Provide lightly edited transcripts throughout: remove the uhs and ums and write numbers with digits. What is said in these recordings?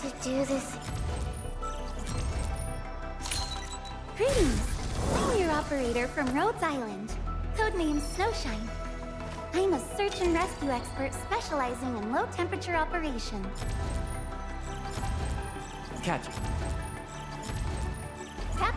to do this. Greetings! I'm your operator from Rhodes Island, codenamed Snowshine. I'm a search and rescue expert specializing in low-temperature operations. Catch it. Tap.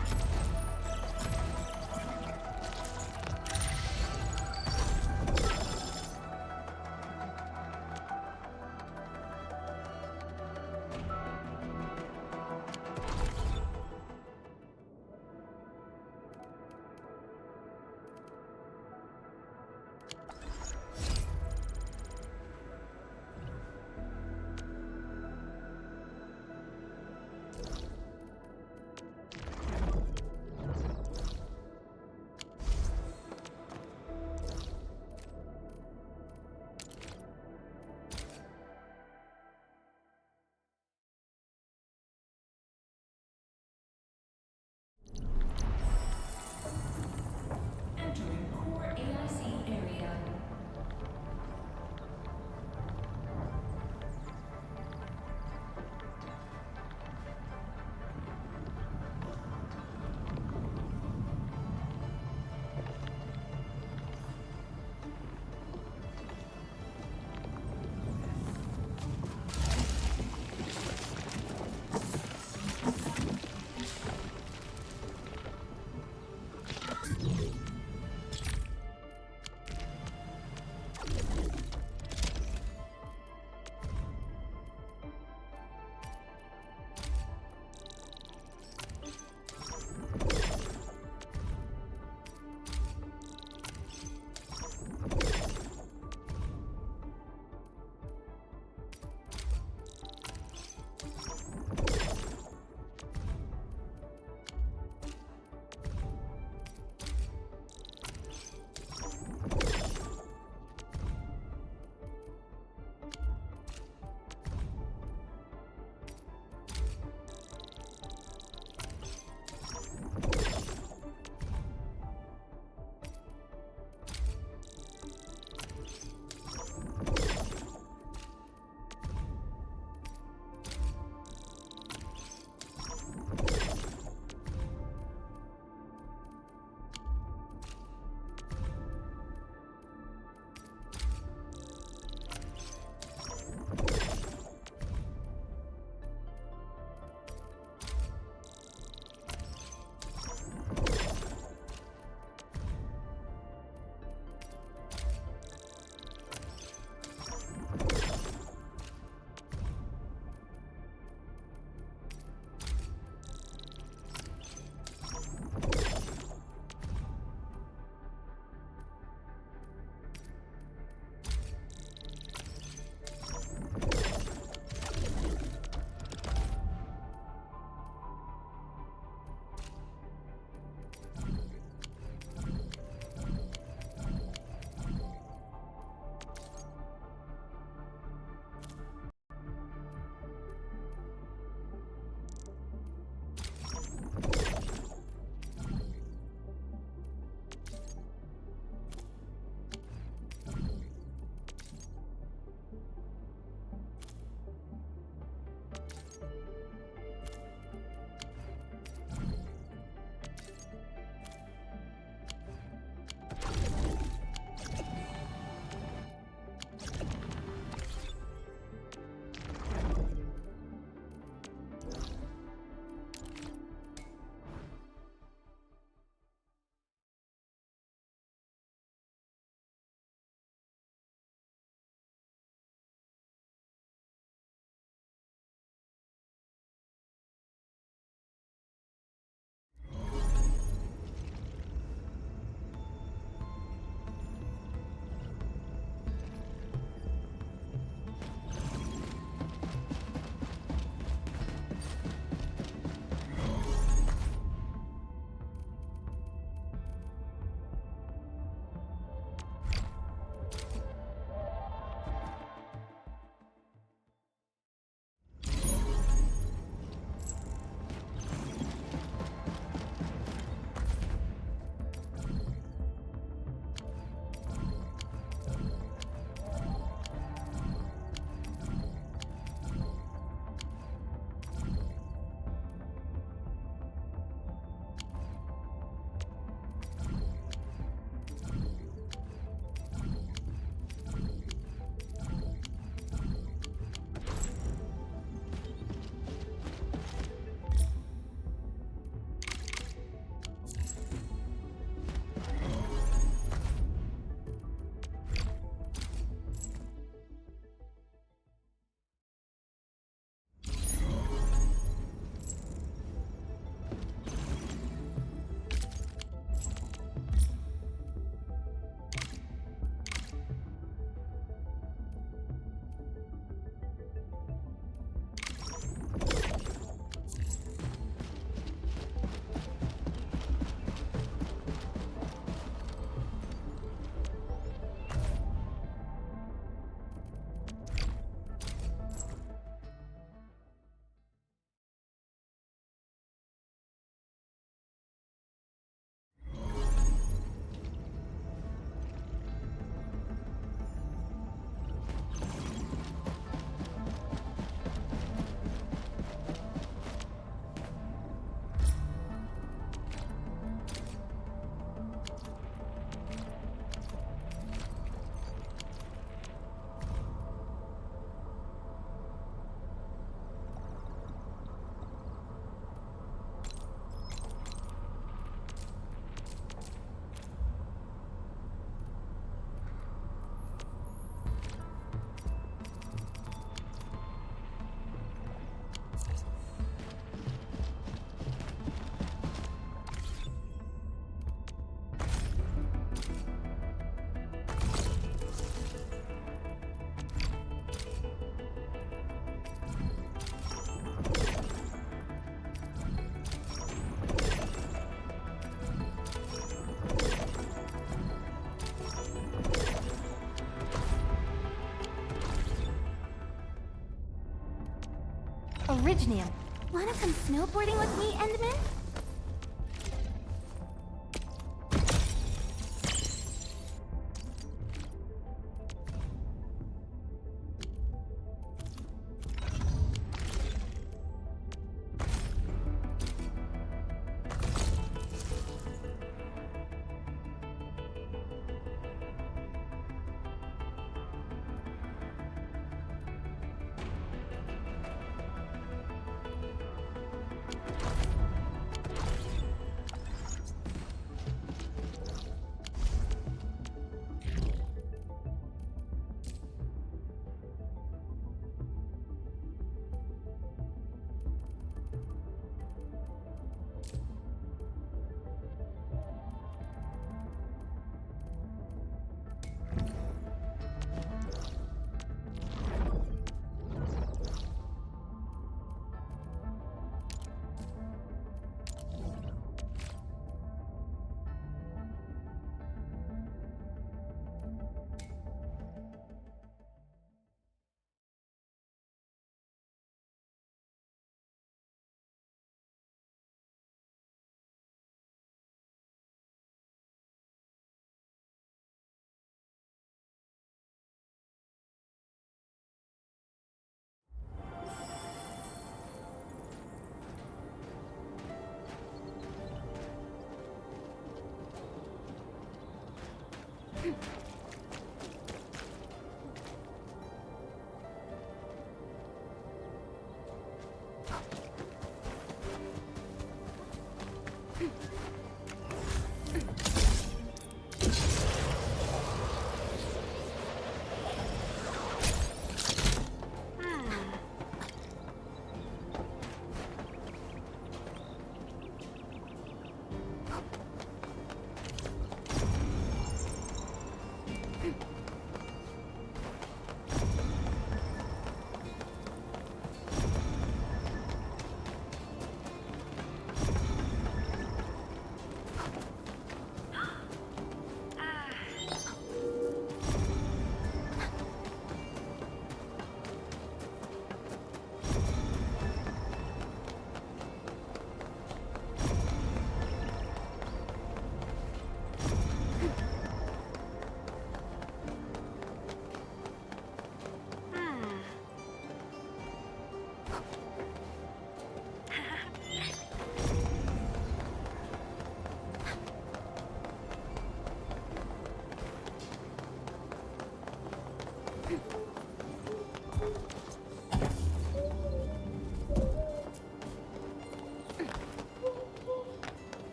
Originium. Wanna come snowboarding with me, Endman?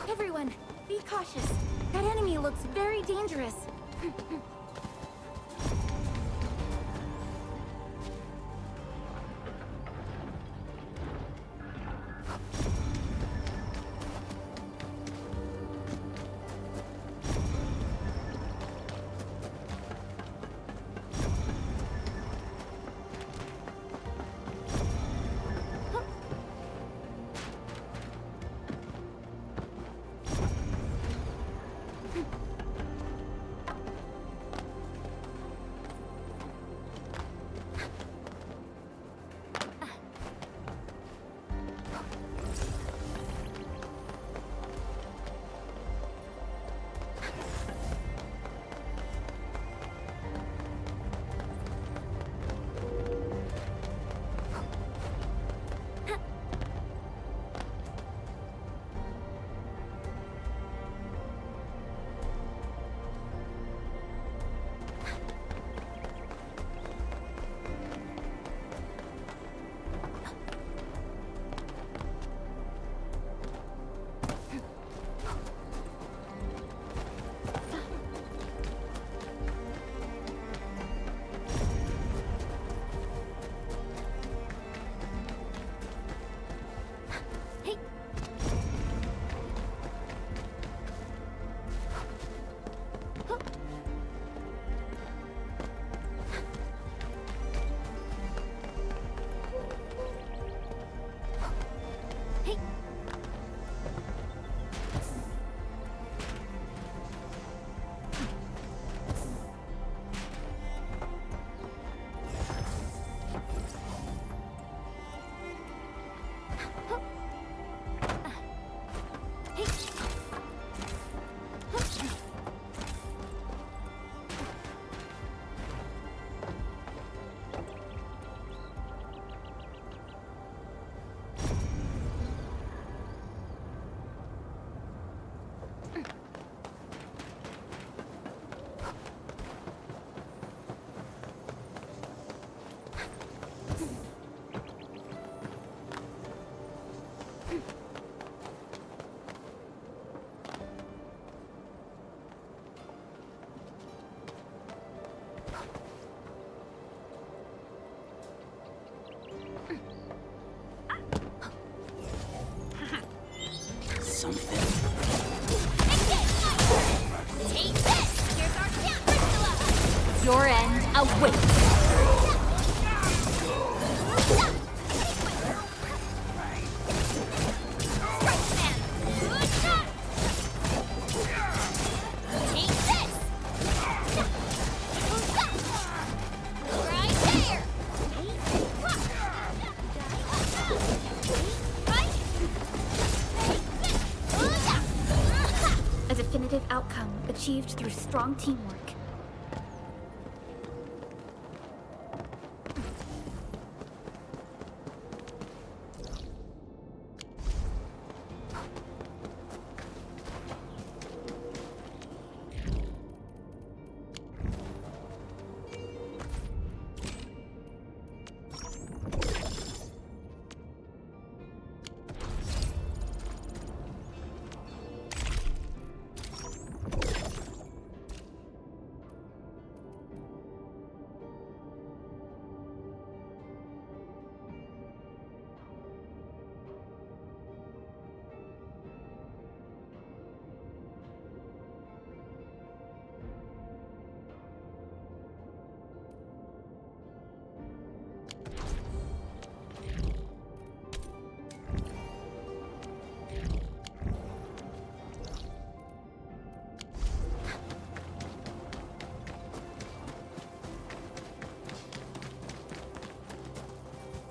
Everyone, be cautious. That enemy looks very dangerous. Your end awaits. A definitive outcome achieved through strong teamwork.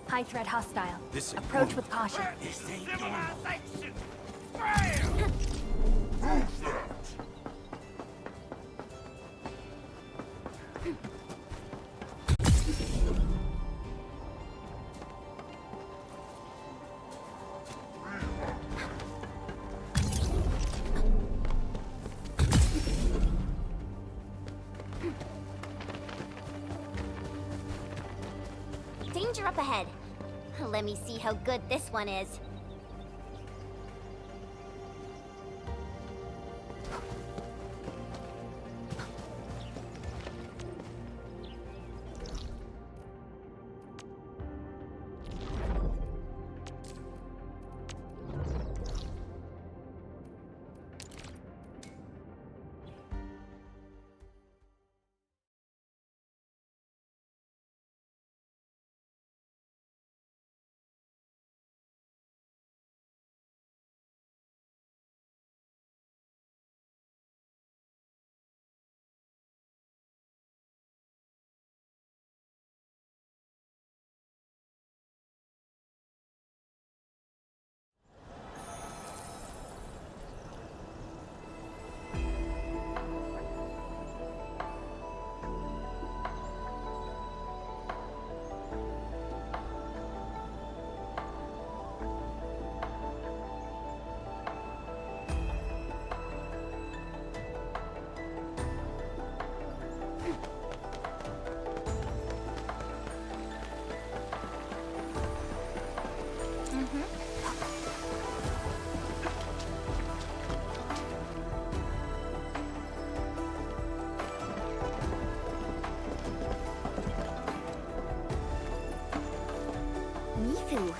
High threat hostile. Approach with caution. Civilization! Bam! Danger up ahead. Let me see how good this one is. Mifu,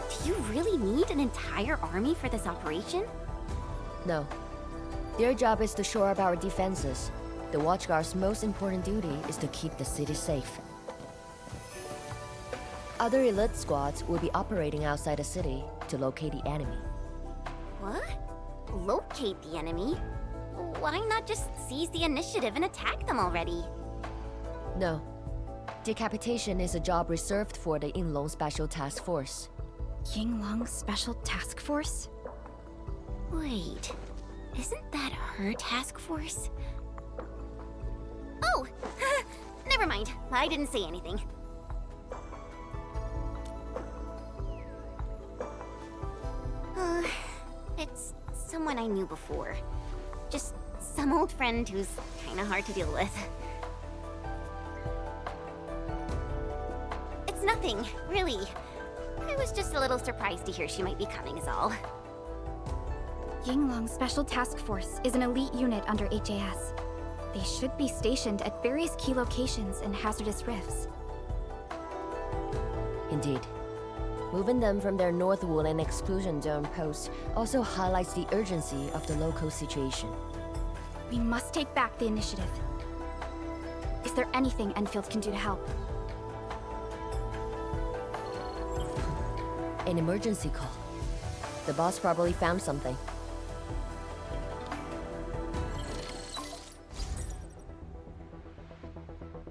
do you really need an entire army for this operation? No. Their job is to shore up our defenses. The Watchguard's most important duty is to keep the city safe. Other elite squads will be operating outside the city to locate the enemy. What? Locate the enemy? Why not just seize the initiative and attack them already? No. Decapitation is a job reserved for the Yinglong Special Task Force. Yinglong Special Task Force? Wait, isn't that her task force? Oh! Never mind, I didn't say anything. It's someone I knew before. Just some old friend who's kinda hard to deal with. It's nothing, really. I was just a little surprised to hear she might be coming is all. Yinglong Special Task Force is an elite unit under HAS. They should be stationed at various key locations in hazardous rifts. Indeed. Moving them from their North Woolen exclusion zone post also highlights the urgency of the local situation. We must take back the initiative. Is there anything Endfield can do to help? An emergency call. The boss probably found something.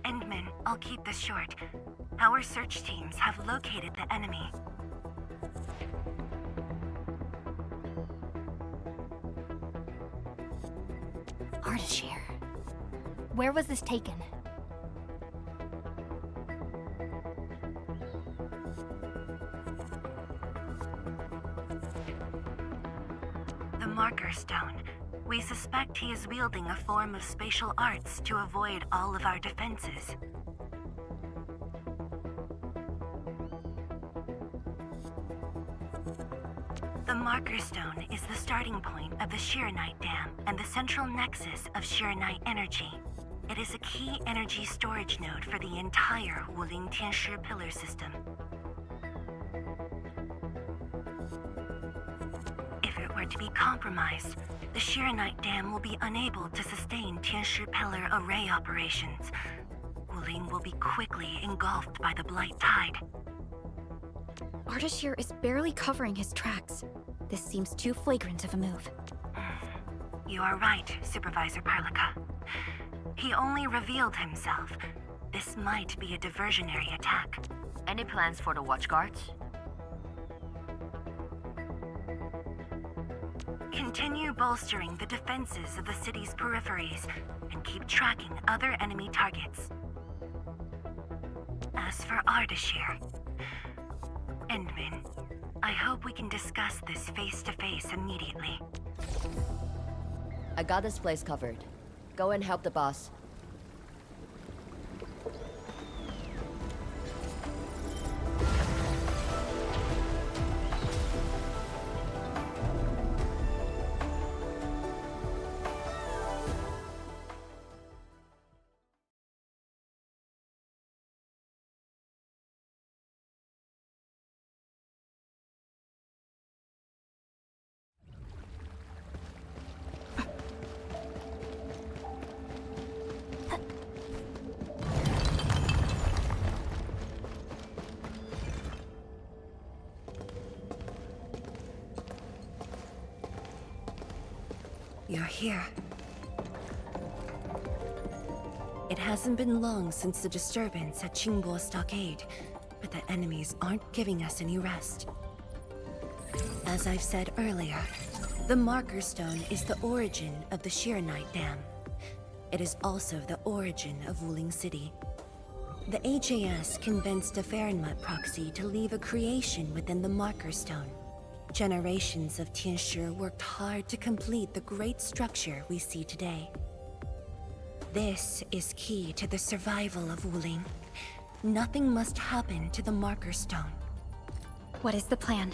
Endman, I'll keep this short. Our search teams have located the enemy. Ardashir. Where was this taken? The Marker Stone. We suspect he is wielding a form of spatial arts to avoid all of our defenses. The Marker Stone is the starting point of the Sheeranite Dam and the central nexus of Sheeranite energy. It is a key energy storage node for the entire Wuling Tianshi pillar system. If it were to be compromised, the Sheeranite Dam will be unable to sustain Tianshi pillar array operations. Wuling will be quickly engulfed by the Blight Tide. Ardashir is barely covering his tracks. This seems too flagrant of a move. You are right, Supervisor Parlica. He only revealed himself. This might be a diversionary attack. Any plans for the watchguards? Continue bolstering the defenses of the city's peripheries and keep tracking other enemy targets. As for Ardashir, Endman, I hope we can discuss this face-to-face immediately. I got this place covered. Go and help the boss. You're here. It hasn't been long since the disturbance at Qingbo Stockade, but the enemies aren't giving us any rest. As I've said earlier, the Marker Stone is the origin of the Sheeranite Dam. It is also the origin of Wuling City. The HAS convinced a Fahrenheit proxy to leave a creation within the Marker Stone. Generations of Tianshi worked hard to complete the great structure we see today. This is key to the survival of Wuling. Nothing must happen to the Marker Stone. What is the plan?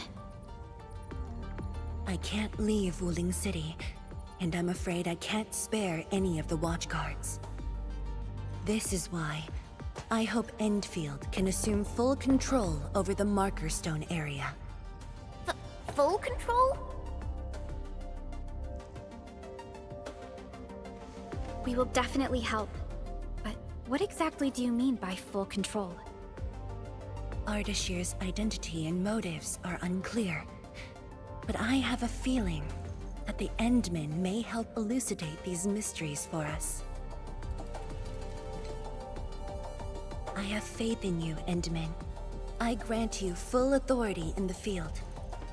I can't leave Wuling City, and I'm afraid I can't spare any of the watchguards. This is why I hope Endfield can assume full control over the Marker Stone area. Full control? We will definitely help. But what exactly do you mean by full control? Ardashir's identity and motives are unclear, but I have a feeling that the Endmen may help elucidate these mysteries for us. I have faith in you, Endman. I grant you full authority in the field.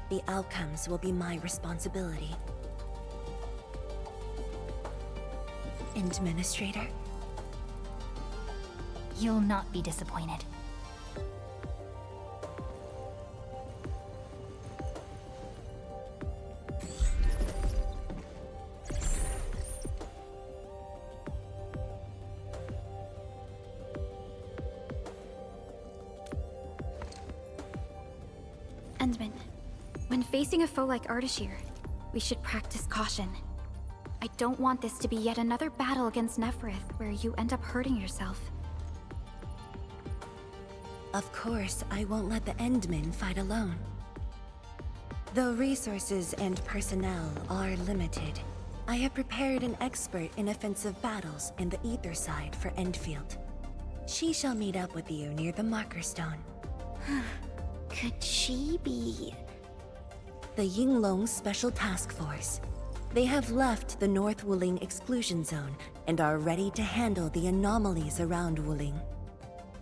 The outcomes will be my responsibility. Administrator? You'll not be disappointed. Endman, when facing a foe like Ardashir, we should practice caution. I don't want this to be yet another battle against Neferith where you end up hurting yourself. Of course, I won't let the Endmen fight alone. Though resources and personnel are limited, I have prepared an expert in offensive battles in the Ether side for Endfield. She shall meet up with you near the Marker Stone. Could she be... The Yinglong Special Task Force. They have left the North Wuling exclusion zone and are ready to handle the anomalies around Wuling.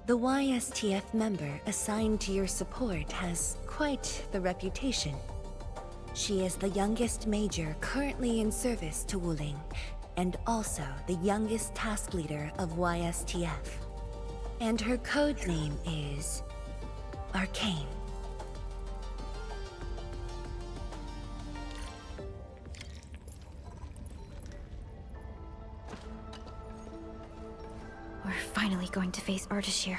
The YSTF member assigned to your support has quite the reputation. She is the youngest major currently in service to Wuling, and also the youngest task leader of YSTF. And her code name is... Arcane. We're finally going to face Ardashir.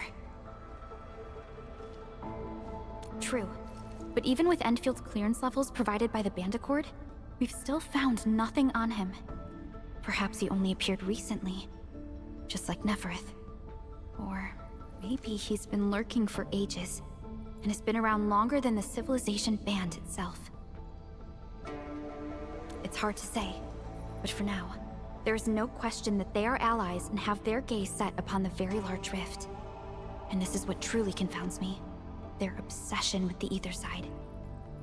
True. But even with Enfield's clearance levels provided by the Bandicord, we've still found nothing on him. Perhaps he only appeared recently, just like Nefereth. Or maybe he's been lurking for ages, and has been around longer than the civilization band itself. It's hard to say, but for now, there is no question that they are allies and have their gaze set upon the very large rift. And this is what truly confounds me. Their obsession with the Ether side.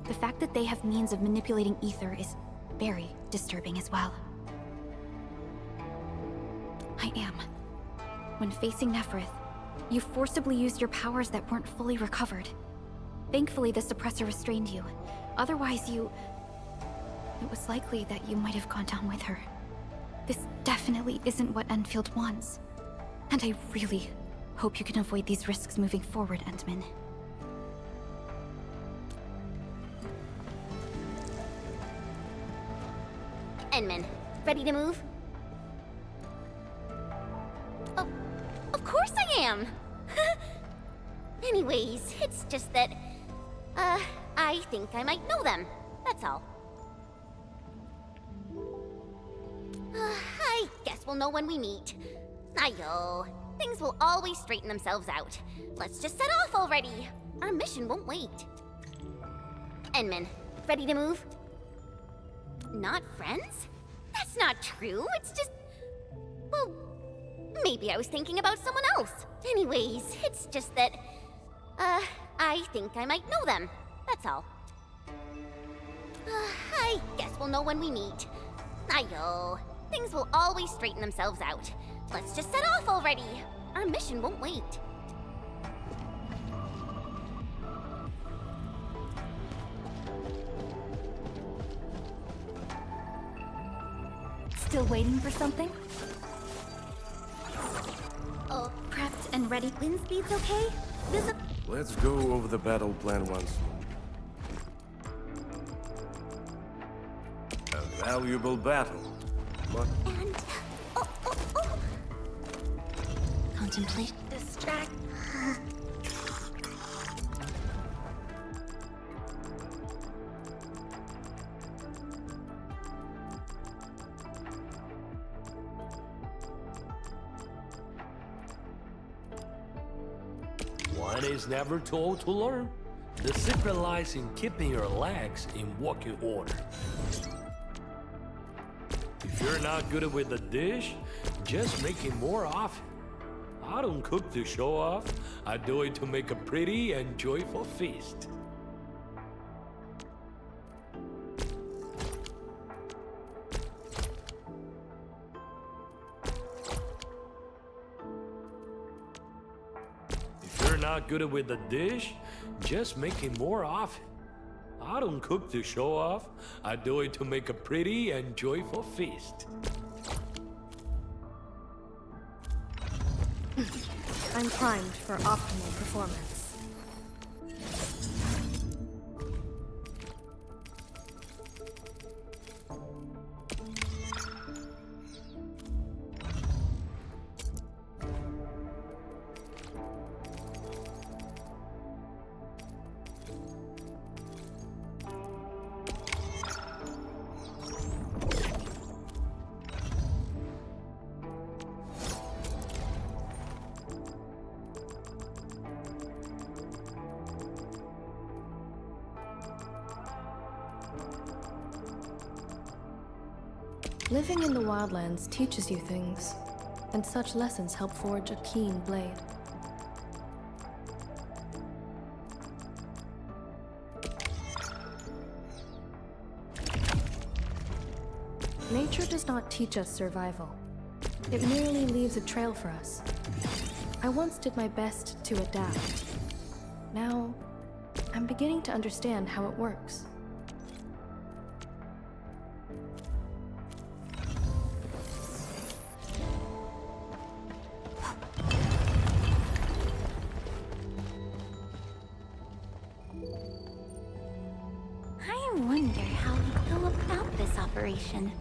The fact that they have means of manipulating Ether is very disturbing as well. I am. When facing Nefereth, you forcibly used your powers that weren't fully recovered. Thankfully, the suppressor restrained you. Otherwise, it was likely that you might have gone down with her. This definitely isn't what Enfield wants. And I really hope you can avoid these risks moving forward, Entman. Enman, ready to move? Oh, of course I am! Anyways, it's just that... I think I might know them. That's all. I guess we'll know when we meet. Ayo, things will always straighten themselves out. Let's just set off already. Our mission won't wait. Enman, ready to move? Not friends? That's not true. It's just... Well, maybe I was thinking about someone else. Anyways, it's just that... I think I might know them. That's all. I guess we'll know when we meet. Ayo, things will always straighten themselves out. Let's just set off already. Our mission won't wait. Still waiting for something? Oh, Prepped and ready. wind speed's okay? Let's go over the battle plan once more. A valuable battle. But And... Oh. Contemplate. Distract... One is never told to learn. The secret lies in keeping your legs in working order. If you're not good with a dish, just make it more often. I don't cook to show off. I do it to make a pretty and joyful feast. If you're not good with a dish, just make it more often. I don't cook to show off. I do it to make a pretty and joyful feast. I'm primed for optimal performance. Living in the wildlands teaches you things, and such lessons help forge a keen blade. Nature does not teach us survival. It merely leaves a trail for us. I once did my best to adapt. Now, I'm beginning to understand how it works. I wonder how we go about this operation.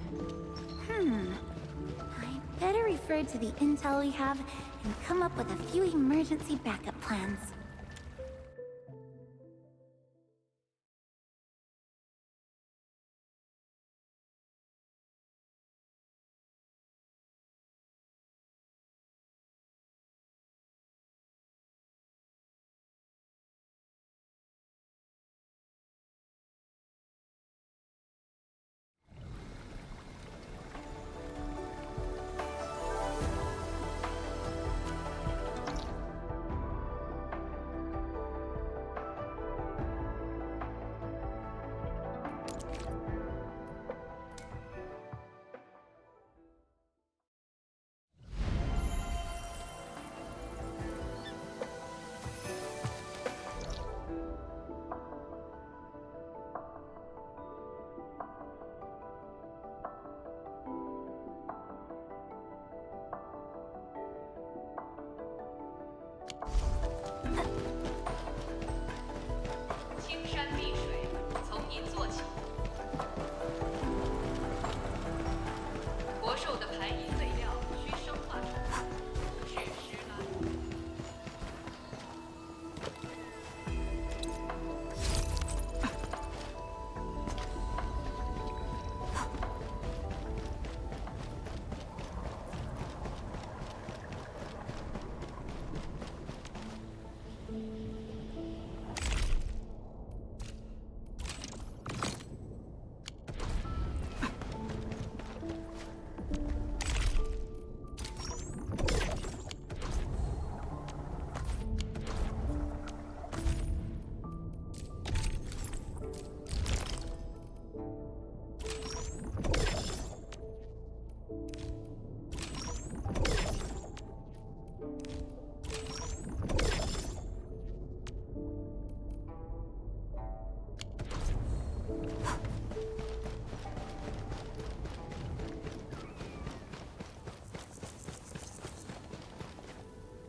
I better refer to the intel we have and come up with a few emergency backup plans.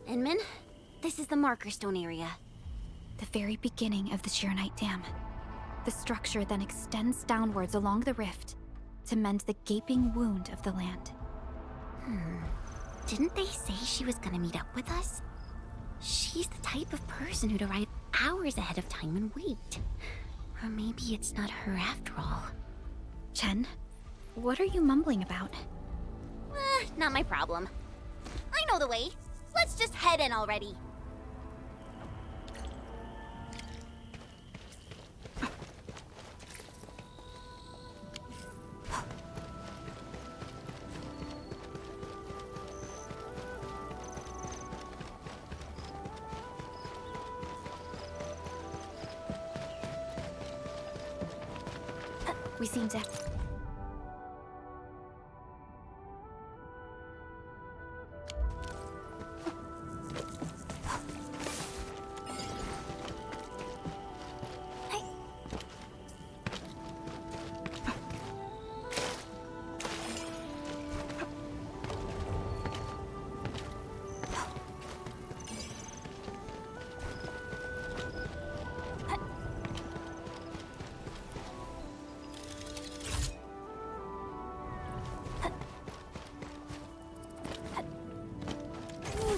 Inman, this is the marker stone area. The very beginning of the Sheernite Dam. The structure then extends downwards along the rift to mend the gaping wound of the land. Didn't they say she was gonna meet up with us? She's the type of person who'd arrive hours ahead of time and wait. Or maybe it's not her after all. Chen, what are you mumbling about? Not my problem. I know the way. Let's just head in already. We seem to...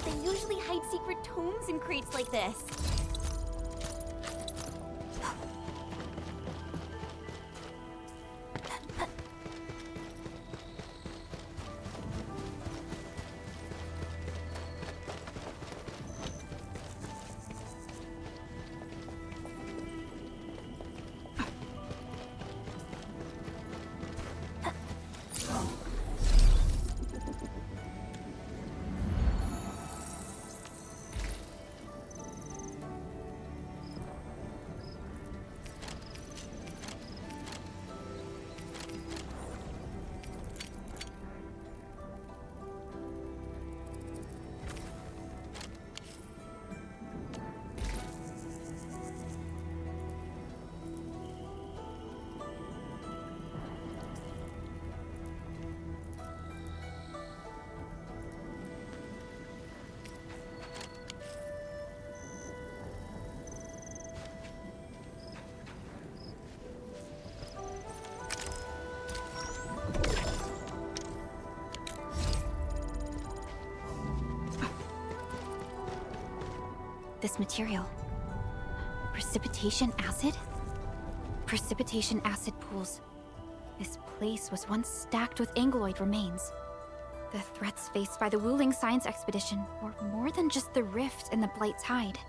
They usually hide secret tomes in crates like this. this material. Precipitation acid? Precipitation acid pools. This place was once stacked with Angloid remains. The threats faced by the Wuling Science Expedition were more than just the rift in the Blight's hide.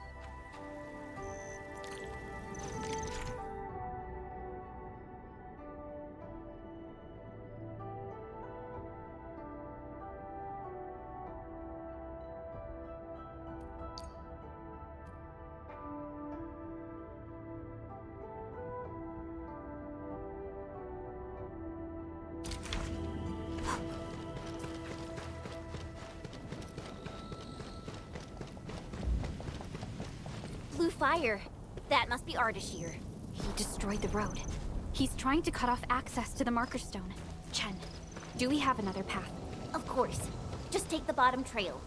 Blue fire. That must be Ardashir. He destroyed the road. He's trying to cut off access to the Marker Stone. Chen, do we have another path? Of course. Just take the bottom trail.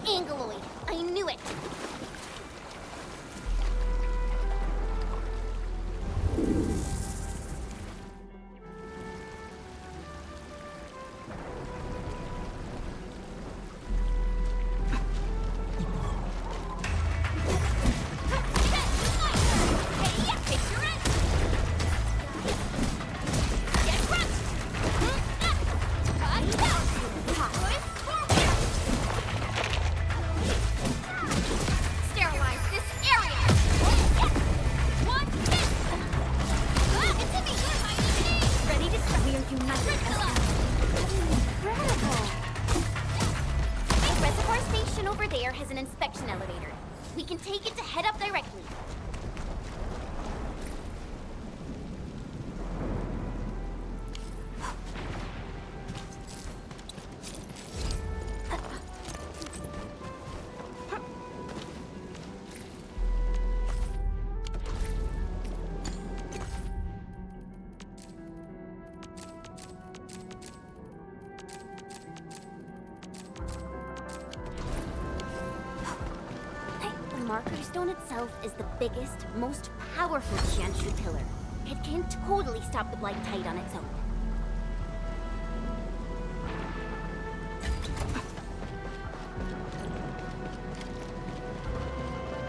Angloid. I knew it. Marker Stone itself is the biggest, most powerful Qianshu pillar. It can totally stop the Blight Tide on its own.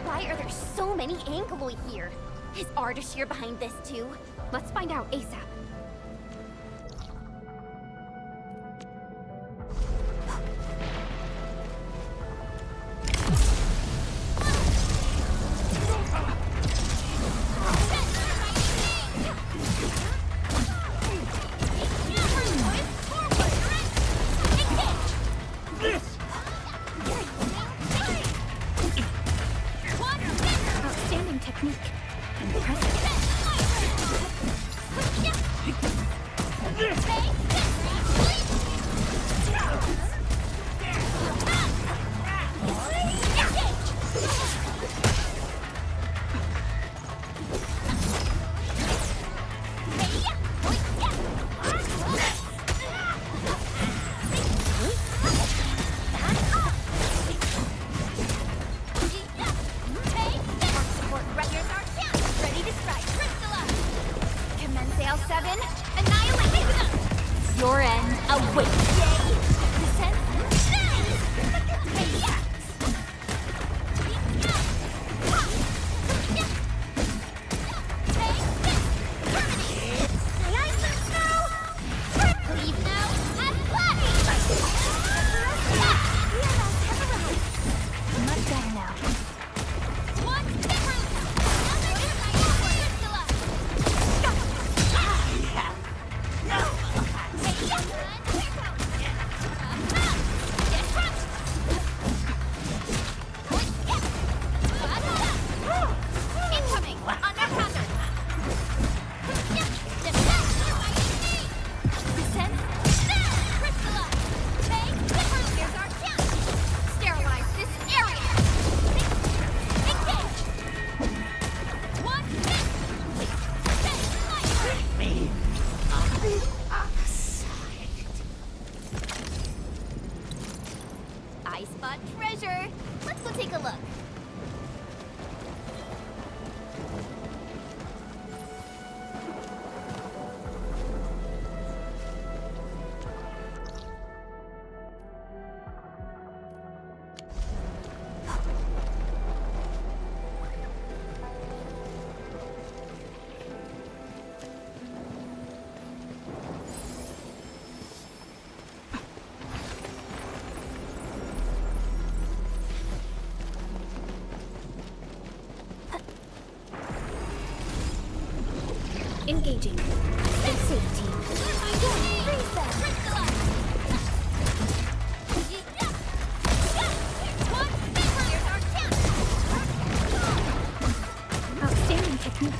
Why are there so many Angloid here? Is Ardashir behind this too? Let's find out ASAP. Sail 7, and 9. Your end awaits. Much better now. I spot treasure. Let's go take a look. Engaging. Stay safe, team. Outstanding technique.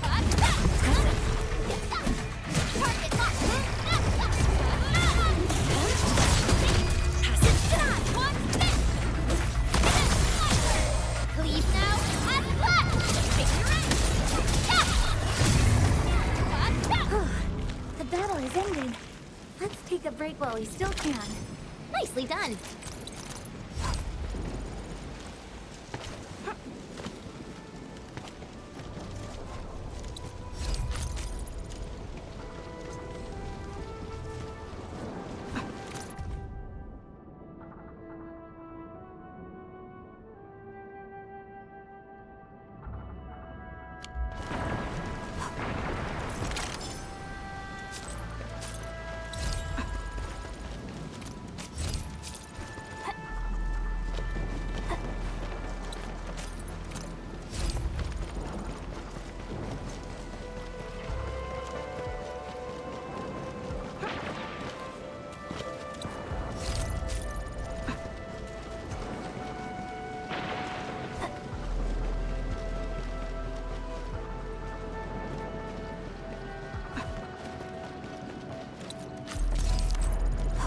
Cleave now and The battle is ending. Let's take a break while we still can. Nicely done.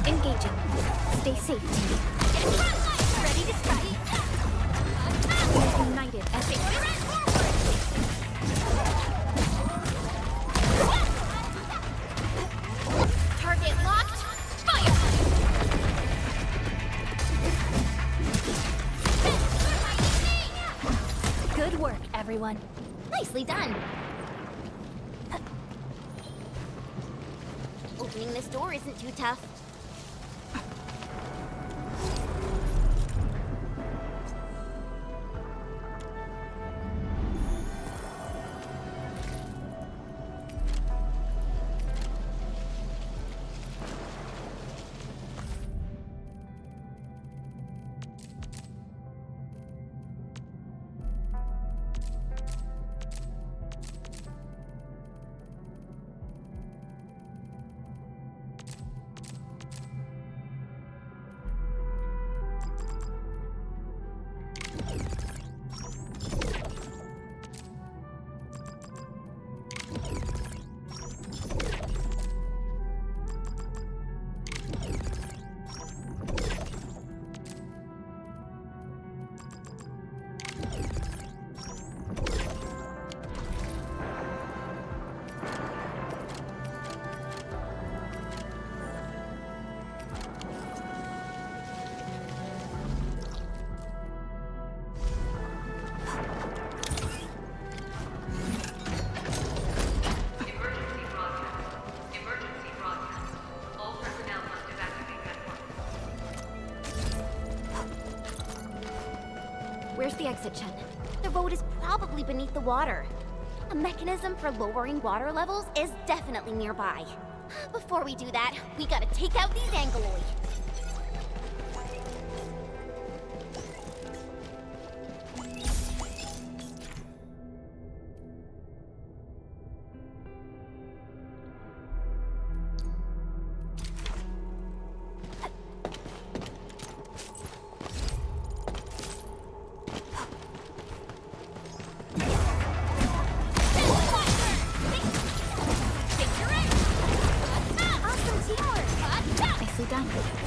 Engaging. Stay safe, team. Ready to strike. United as a Target locked. Fire. good work, everyone. Nicely done. Opening this door isn't too tough. the exit, Chen? The road is probably beneath the water. A mechanism for lowering water levels is definitely nearby. Before we do that, we gotta take out these Angoloi. Nicely done.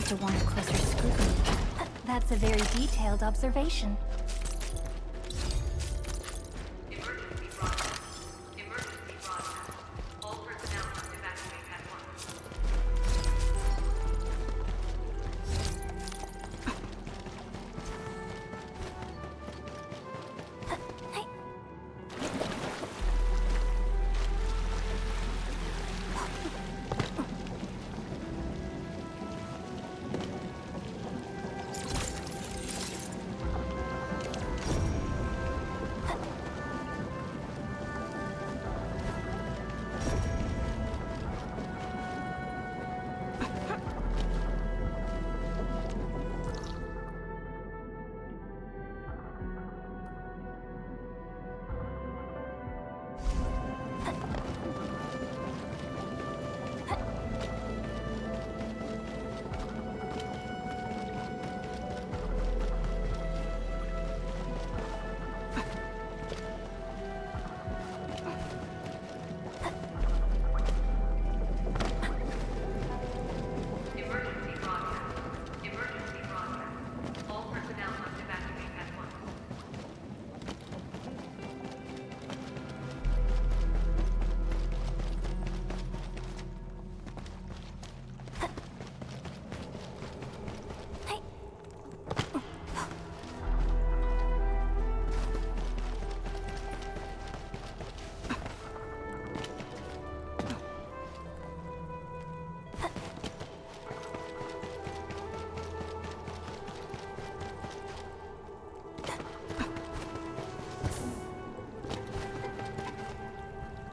to warrant closer scrutiny. That's a very detailed observation.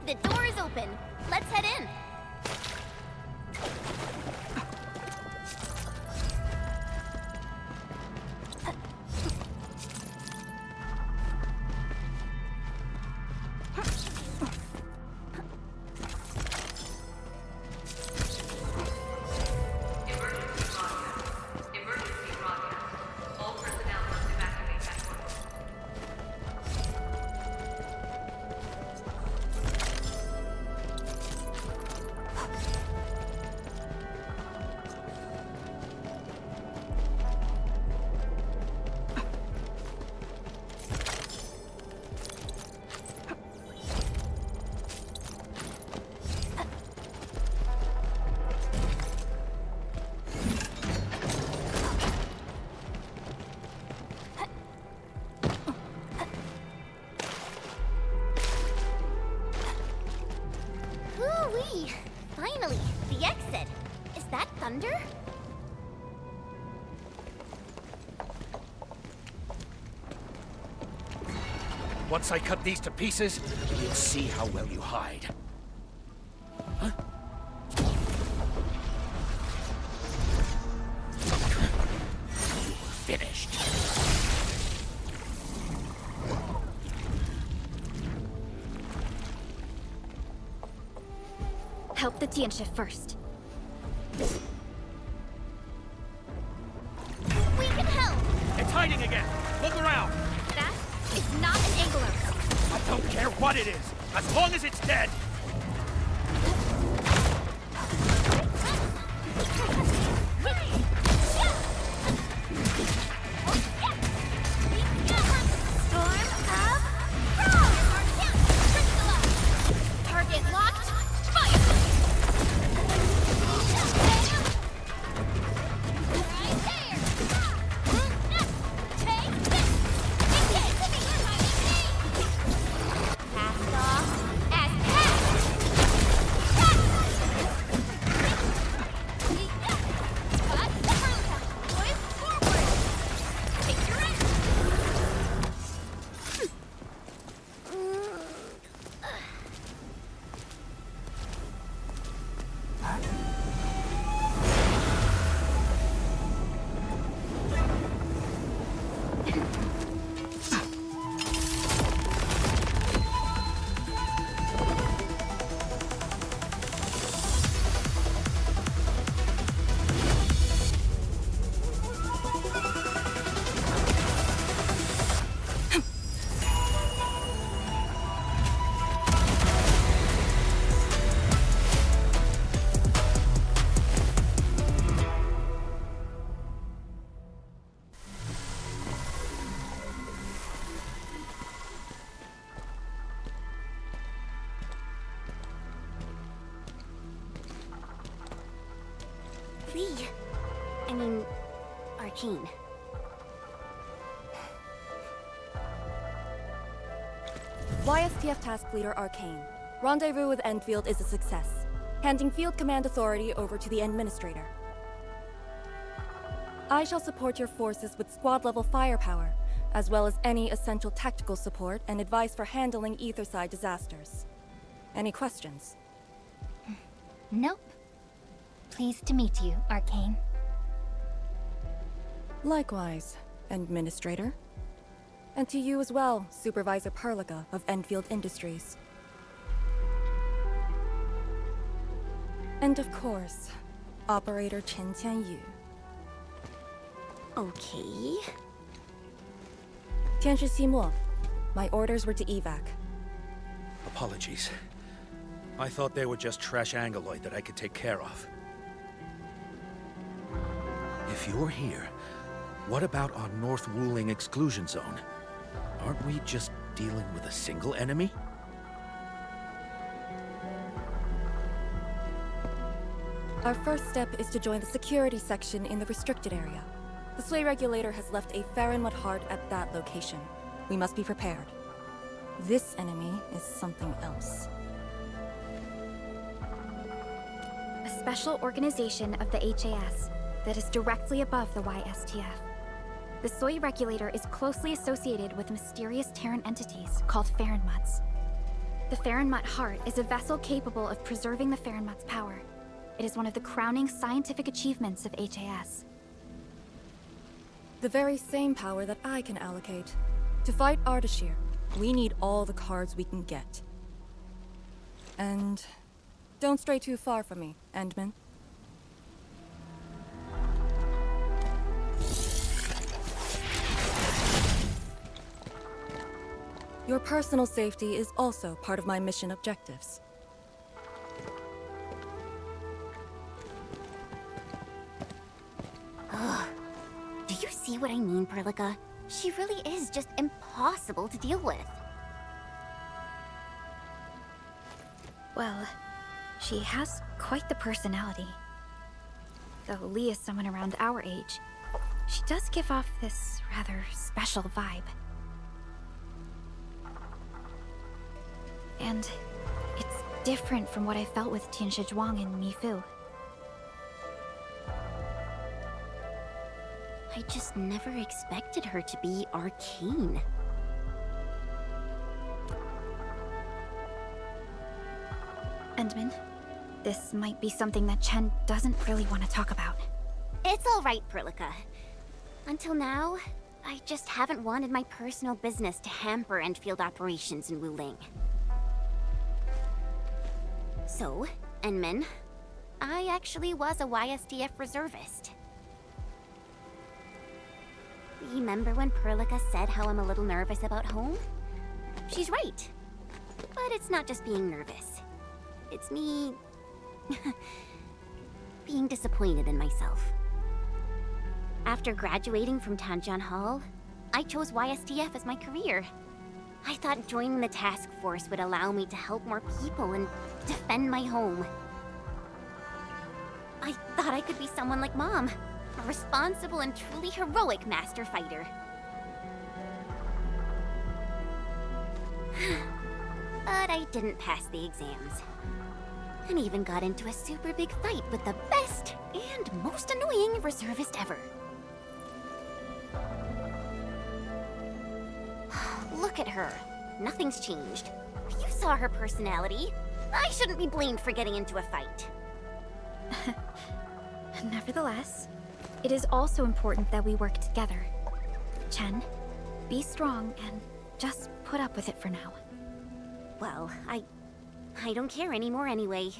The door is open. Let's head in. Woo-wee! Finally, the exit. Is that thunder? Once I cut these to pieces, you'll see how well you hide. Huh? You're finished. Help the Tiansha first. We can help! It's hiding again! Look around! That is not an Angler. I don't care what it is, as long as it's dead! Target locked. Fire! Cast off as cast! Lee. I mean, Arcane. YSTF Task Leader Arcane. Rendezvous with Endfield is a success. Handing field command authority over to the Administrator. I shall support your forces with squad-level firepower, as well as any essential tactical support and advice for handling Etherside disasters. Any questions? Nope. Pleased to meet you, Arcane. Likewise, Administrator. And to you as well, Supervisor Perlica of Endfield Industries. And of course, Operator Chen Tianyu. Okay. Tianshi Simo, my orders were to evac. Apologies. I thought they were just trash Angoloid that I could take care of. If you're here, what about our North Wuling exclusion zone? Aren't we just dealing with a single enemy? Our first step is to join the security section in the restricted area. The Sway Regulator has left a Farinmud heart at that location. We must be prepared. This enemy is something else. A special organization of the HAS that is directly above the YSTF. The Soy Regulator is closely associated with mysterious Terran entities called Farinmuds. The Farinmud Heart is a vessel capable of preserving the Farinmud's power. It is one of the crowning scientific achievements of HAS. The very same power that I can allocate. To fight Ardashir, we need all the cards we can get. And don't stray too far from me, Endman. Your personal safety is also part of my mission objectives. Do you see what I mean, Perlica? She really is just impossible to deal with. Well, she has quite the personality. Though Lee is someone around our age, she does give off this rather special vibe. And it's different from what I felt with Tianshi Zhuang and Mi Fu. I just never expected her to be Arcane. Endman, this might be something that Chen doesn't really want to talk about. It's all right, Perlica. Until now, I just haven't wanted my personal business to hamper Endfield operations in Wuling. So, Enmin, I actually was a YSTF reservist. Remember when Perlica said how I'm a little nervous about home? She's right. But it's not just being nervous. It's me... being disappointed in myself. After graduating from Tanjian Hall, I chose YSTF as my career. I thought joining the task force would allow me to help more people and defend my home. I thought I could be someone like Mom, a responsible and truly heroic master fighter. But I didn't pass the exams. And even got into a super big fight with the best and most annoying reservist ever. Look at her. Nothing's changed. You saw her personality. I shouldn't be blamed for getting into a fight. Nevertheless, it is also important that we work together. Chen, be strong and just put up with it for now. Well, I don't care anymore anyway.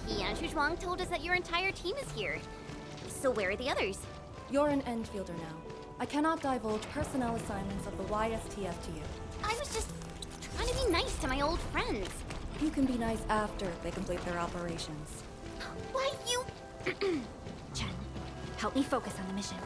Tianshi Zhuang told us that your entire team is here. So where are the others? You're an Endfielder now. I cannot divulge personnel assignments of the YSTF to you. I was just trying to be nice to my old friends. You can be nice after they complete their operations. Why, you... Chen, help me focus on the mission.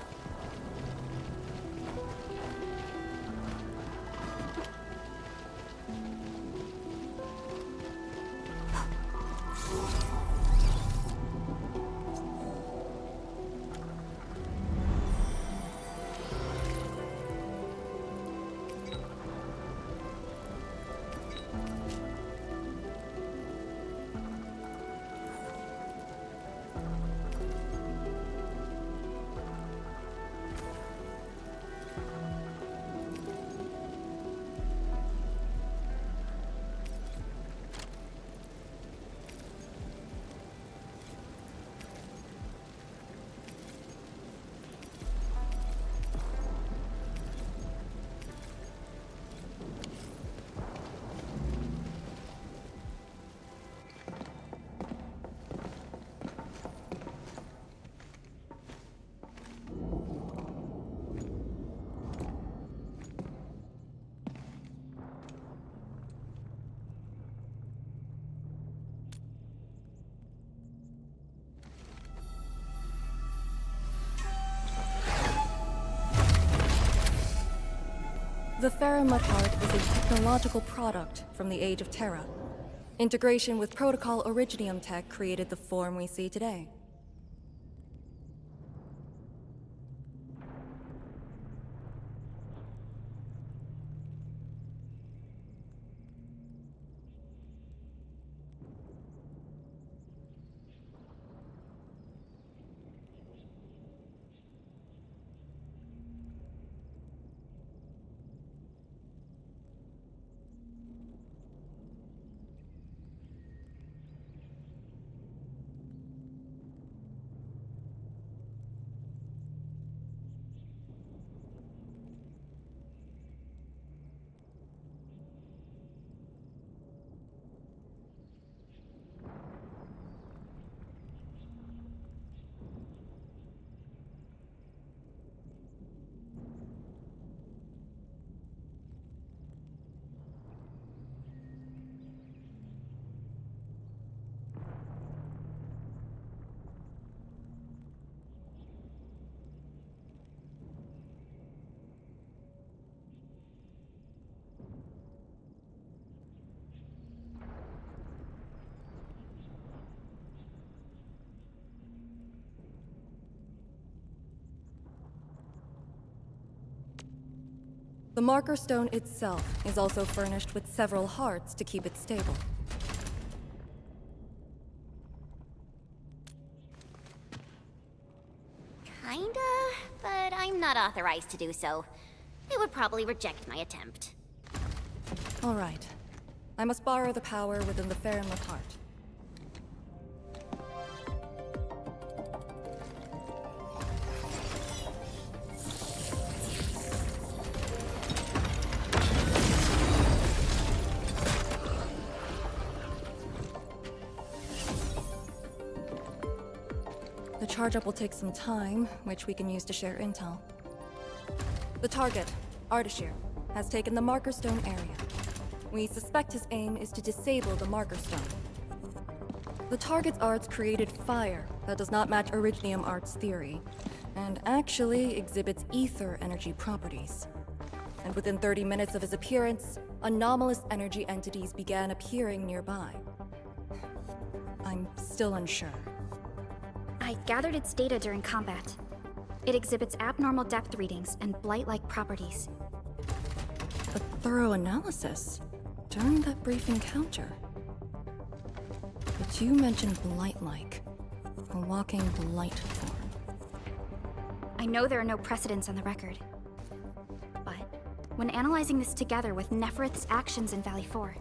The Faramut Heart is a technological product from the Age of Terra. Integration with Protocol Originium tech created the form we see today. The Marker Stone itself is also furnished with several hearts to keep it stable. Kinda, but I'm not authorized to do so. They would probably reject my attempt. All right. I must borrow the power within the Faramut Heart. The charge-up will take some time, which we can use to share intel. The target, Ardashir, has taken the Marker Stone area. We suspect his aim is to disable the Marker Stone. The target's arts created fire that does not match Originium Art's theory, and actually exhibits ether energy properties. And within 30 minutes of his appearance, anomalous energy entities began appearing nearby. I'm still unsure. I gathered its data during combat. It exhibits abnormal depth readings and blight-like properties. A thorough analysis during that brief encounter. But you mentioned blight-like, a walking blight form. I know there are no precedents on the record. But when analyzing this together with Neferith's actions in Valley 4,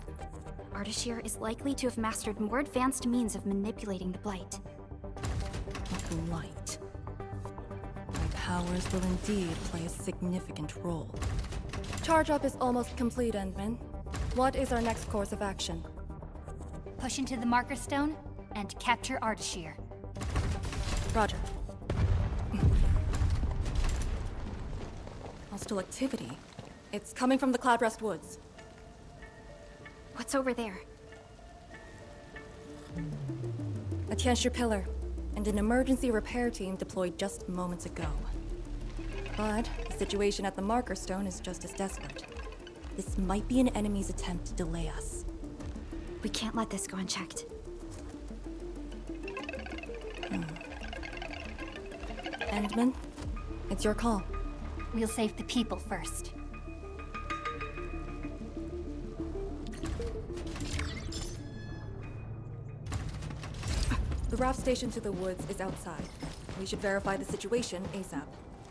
Ardashir is likely to have mastered more advanced means of manipulating the blight. Blight. My powers will indeed play a significant role. Charge-up is almost complete, Endman. What is our next course of action? Push into the Marker Stone and capture Ardashir. Roger. Hostile activity. It's coming from the Cloudrest Woods. What's over there? A Tianshi pillar. and an emergency repair team deployed just moments ago. But the situation at the Marker Stone is just as desperate. This might be an enemy's attempt to delay us. We can't let this go unchecked. Endman, it's your call. We'll save the people first. The raft station to the woods is outside. We should verify the situation ASAP.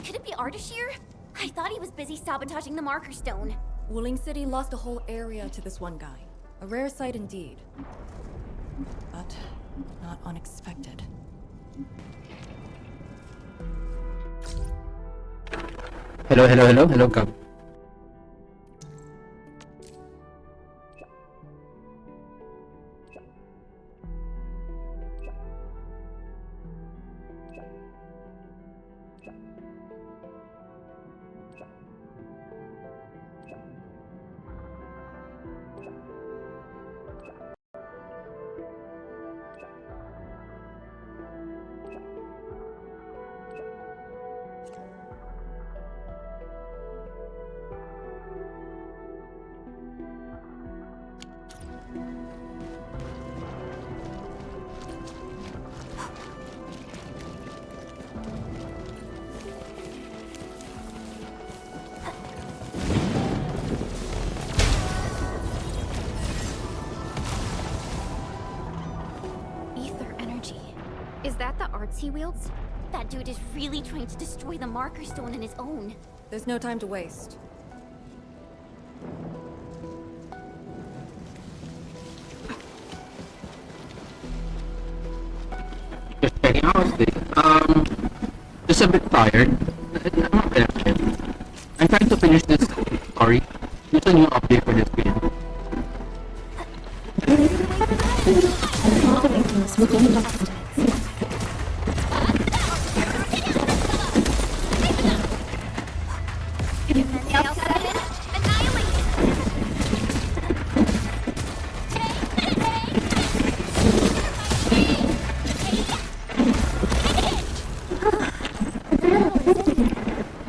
Could it be Ardashir? I thought he was busy sabotaging the Marker Stone. Wuling City lost a whole area to this one guy. A rare sight indeed. But not unexpected. Hello, Cub. Is that the arts he wields? That dude is really trying to destroy the Marker Stone on his own. There's no time to waste. Just checking out this. Just a bit tired. I'm not finished. I'm trying to finish this story. There's a new update for this game.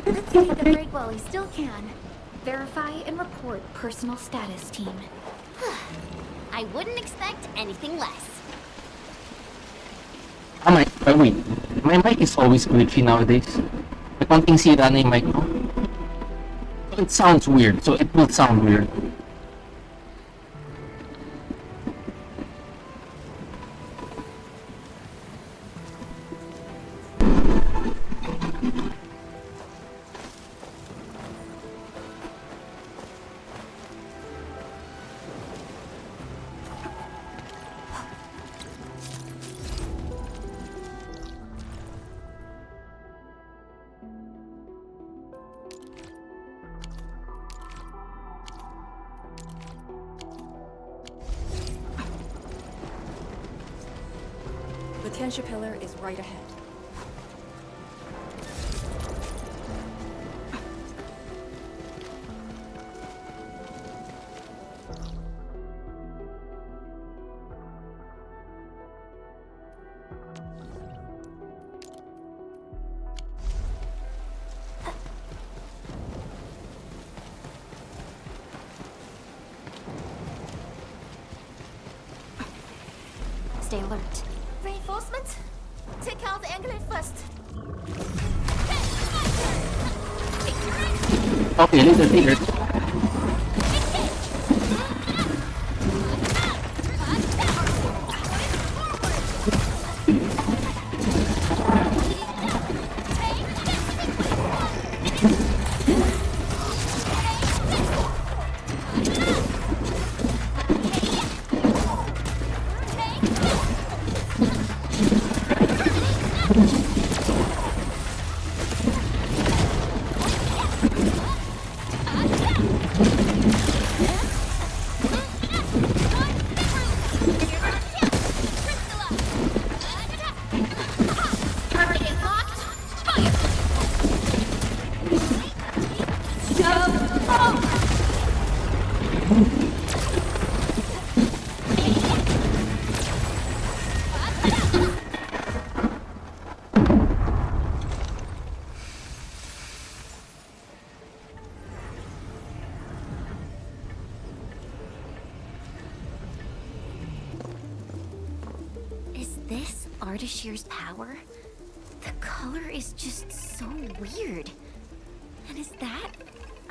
Let's take a break while we still can. Verify and report personal status, team. I wouldn't expect anything less. Wait. My mic is always glitchy nowadays. May konting sira na yung mic ko. So it sounds weird, so it will sound weird. The Tianxia pillar is right ahead. Stay alert. Reinforcements? Take out the Angler first. Okay, later. Ardashir's power? The color is just so weird. And is that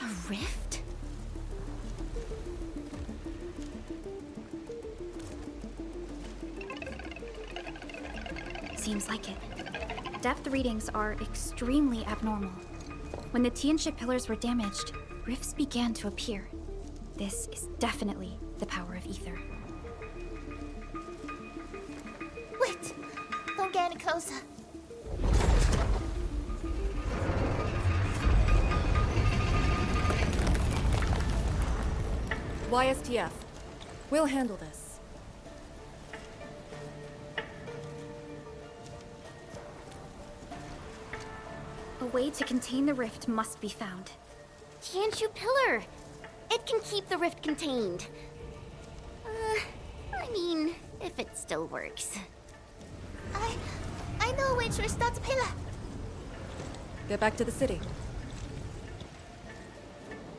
a rift? Seems like it. Depth readings are extremely abnormal. When the Tianxia pillars were damaged, rifts began to appear. This is definitely the power of ether. Wait! Don't get any closer. YSTF. We'll handle this. A way to contain the rift must be found. Tianxia pillar! It can keep the rift contained. I mean, if it still works. I know a way to restart the pillar. Get back to the city.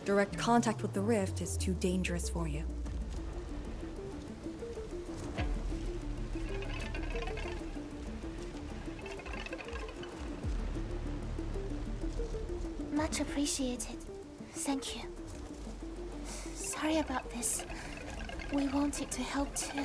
Direct contact with the rift is too dangerous for you. Much appreciated. Thank you. Sorry about this. We wanted to help too.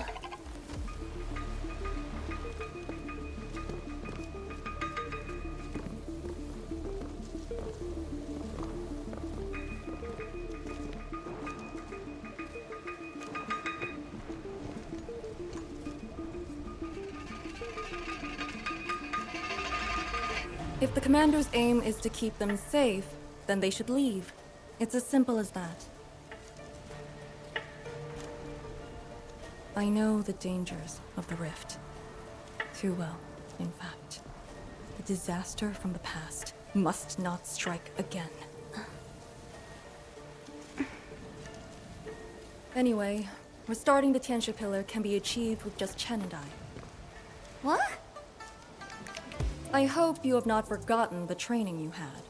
If the commander's aim is to keep them safe, then they should leave. It's as simple as that. I know the dangers of the rift. Too well, in fact. The disaster from the past must not strike again. Anyway, restarting the Tianxia pillar can be achieved with just Chen and I. What? I hope you have not forgotten the training you had.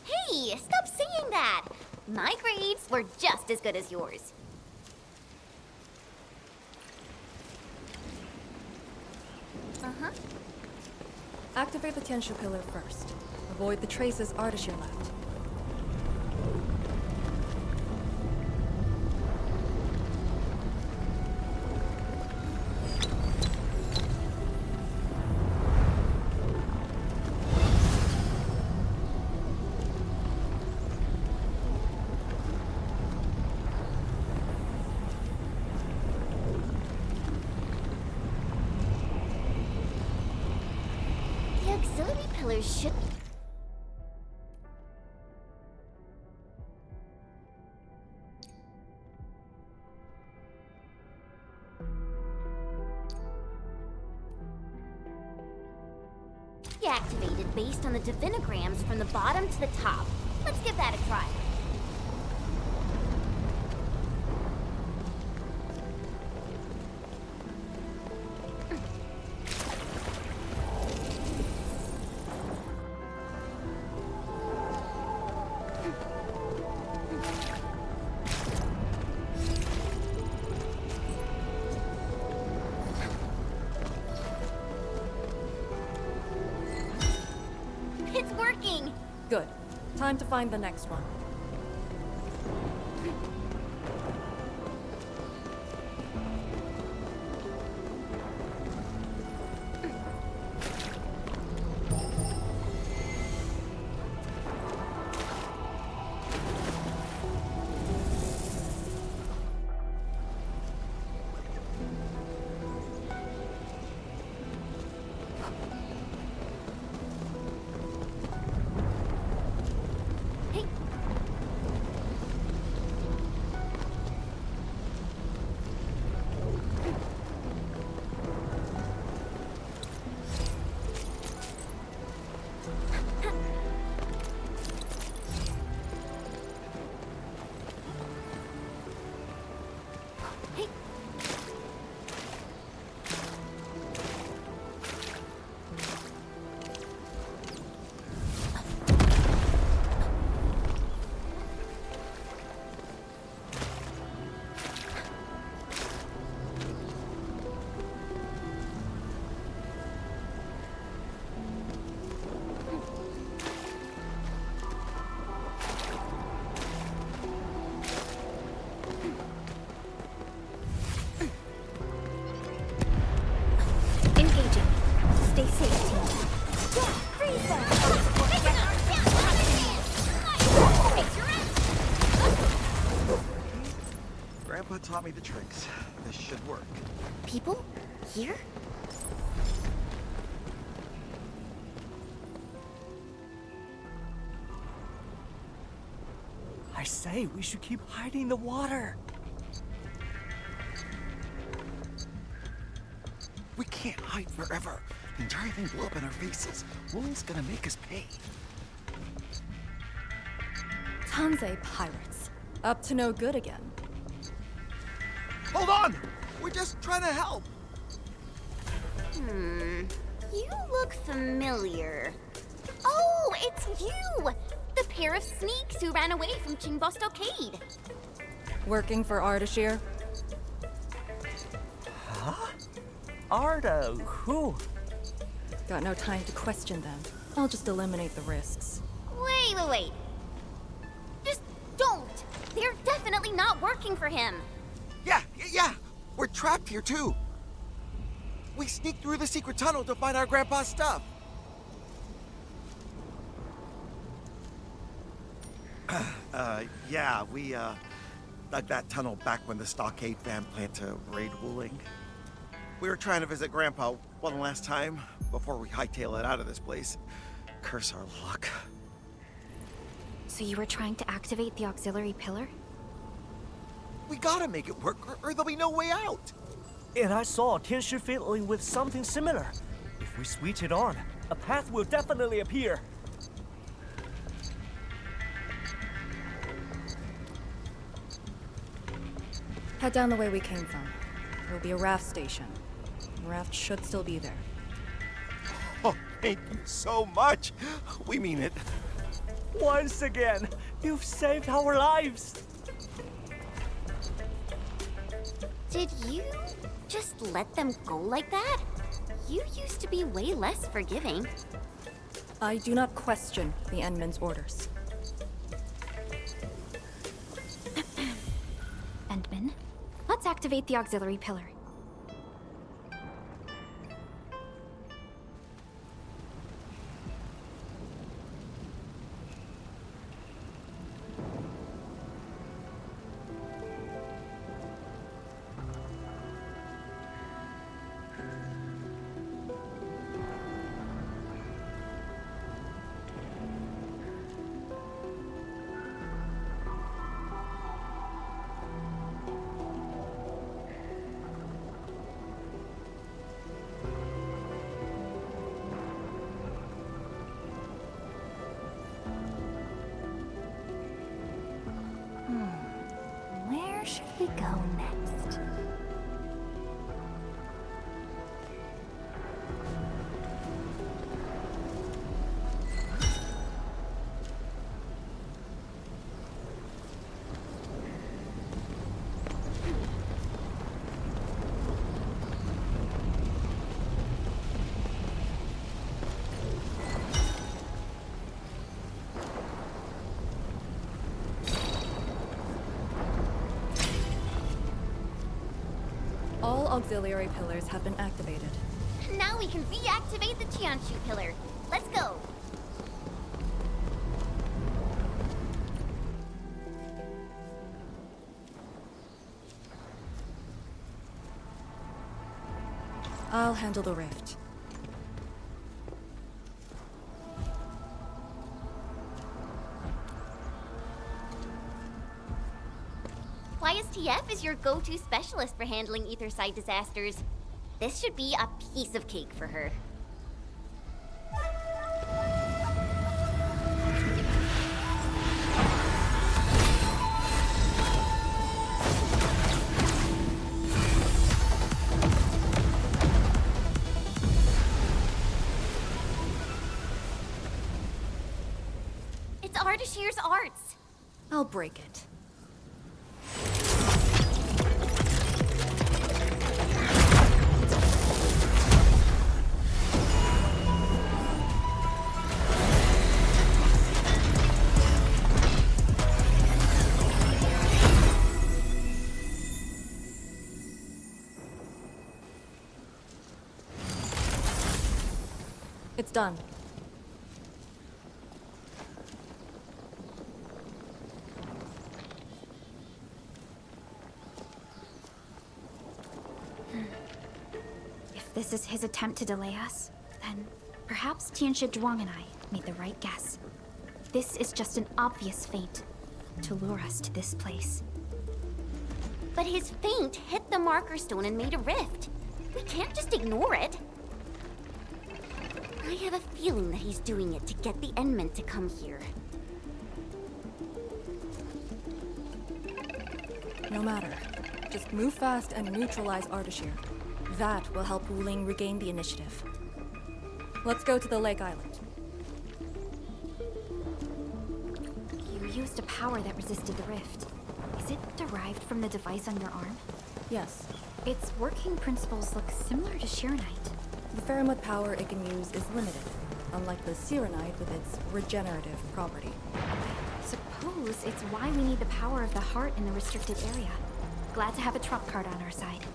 Hey, stop saying that! My grades were just as good as yours. Uh-huh. Activate the Tianxia pillar first. Avoid the traces Ardashir left. The auxiliary pillars should... be activated based on the divinograms from the bottom to the top. Let's give that a try. It's working! Good. Time to find the next one. Grandpa taught me the tricks. This should work. People? Here? I say, we should keep hiding in the water. We can't hide forever. The entire thing blew up in our faces. Wooling's gonna make us pay. Tanzai pirates. Up to no good again. Hold on! We're just trying to help. You look familiar. Oh, it's you! The pair of sneaks who ran away from Chingbo Stockade. Working for Ardashir? Huh? Arda, who? Got no time to question them. I'll just eliminate the risks. Wait. Just don't! They're definitely not working for him. Yeah! We're trapped here too. We sneaked through the secret tunnel to find our grandpa's stuff. We dug that tunnel back when the Stockade fam planned to raid Wuling. We were trying to visit Grandpa one last time before we hightail it out of this place. Curse our luck. So you were trying to activate the auxiliary pillar? We gotta make it work, or there'll be no way out. And I saw Tianshi fiddling with something similar. If we switch it on, a path will definitely appear. Head down the way we came from. There will be a raft station. The raft should still be there. Oh, thank you so much. We mean it. Once again, you've saved our lives. Did you just let them go like that? You used to be way less forgiving. I do not question the Endman's orders. Endman, let's activate the auxiliary pillar. Where should we go next? All auxiliary pillars have been activated. Now we can reactivate the Tianshu pillar. Let's go. I'll handle the rift. YSTF is your go-to specialist for handling Aetherside disasters. This should be a piece of cake for her. It's Ardashir's arts. I'll break it. It's done. this is his attempt to delay us, then perhaps Tianshi Zhuang and I made the right guess. This is just an obvious feint to lure us to this place. But his feint hit the marker stone and made a rift. We can't just ignore it. I have a feeling that he's doing it to get the Endmen to come here. No matter. Just move fast and neutralize Ardashir. That will help Wuling regain the initiative. Let's go to the Lake Island. You used a power that resisted the rift. Is it derived from the device on your arm? Yes. Its working principles look similar to Shiranite. The Faramud power it can use is limited, unlike the Sirenite with its regenerative property. Suppose it's why we need the power of the heart in the restricted area. Glad to have a trump card on our side.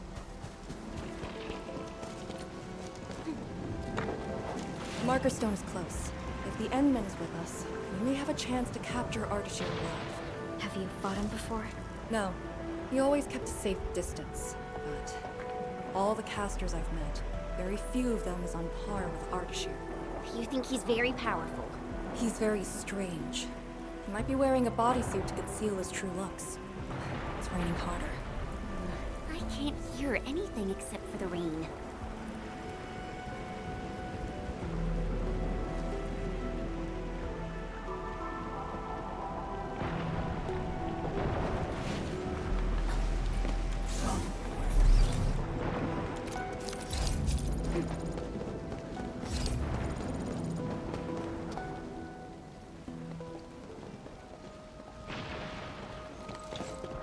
The Marker Stone is close. If the Endman is with us, we may have a chance to capture Ardashir alive. Have you fought him before? No. He always kept a safe distance, but all the casters I've met, very few of them is on par with Ardashir. You think he's very powerful? He's very strange. He might be wearing a bodysuit to conceal his true looks. It's raining harder. I can't hear anything except for the rain.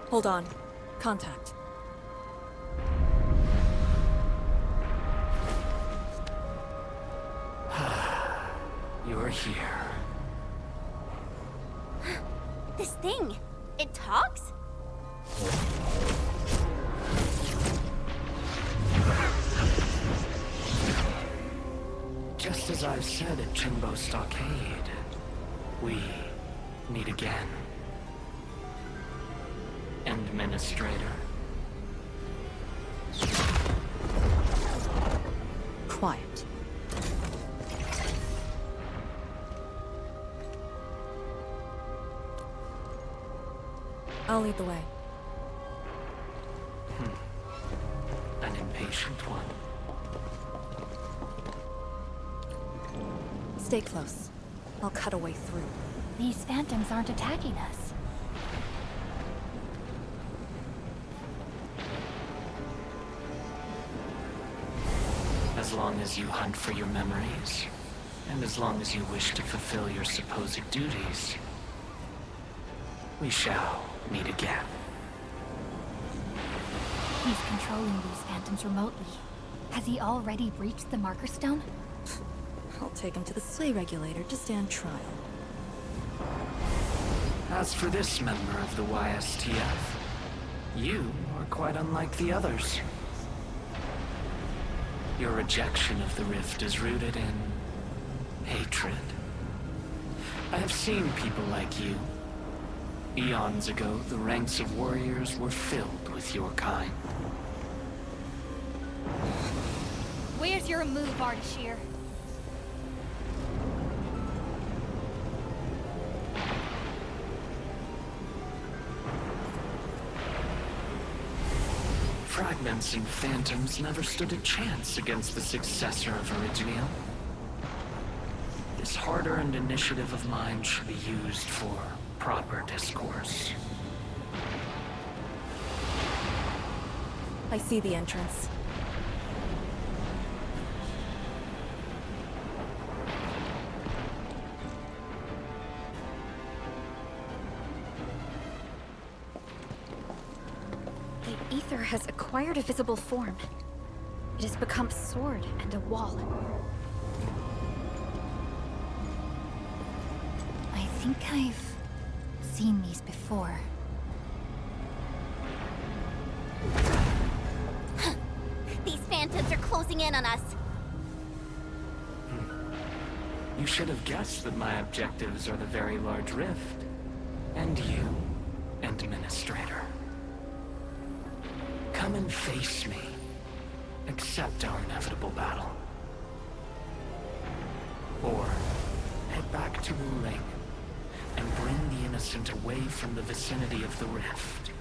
Hold on. Contact. You're here. This thing, it talks? Just as I've said at Chimbo Stockade, we meet again. Administrator. Quiet. I'll lead the way. An impatient one. Stay close. I'll cut a way through. These phantoms aren't attacking us. As long as you hunt for your memories, and as long as you wish to fulfill your supposed duties, we shall meet again. He's controlling these phantoms remotely. Has he already breached the marker stone? I'll take him to the Slay Regulator to stand trial. As for this member of the YSTF, you are quite unlike the others. Your rejection of the rift is rooted in hatred. I have seen people like you. Eons ago, the ranks of warriors were filled with your kind. Where's your move, Ardashir? Fragments and phantoms never stood a chance against the successor of Original. This hard-earned initiative of mine should be used for proper discourse. I see the entrance. The ether has acquired a visible form. It has become a sword and a wall. I think I've seen these before. These phantoms are closing in on us. You should have guessed that my objectives are the very large rift. And you, Administrator. Come and face me. accept our inevitable battle. Or head back to Wuling and bring the innocent away from the vicinity of the rift.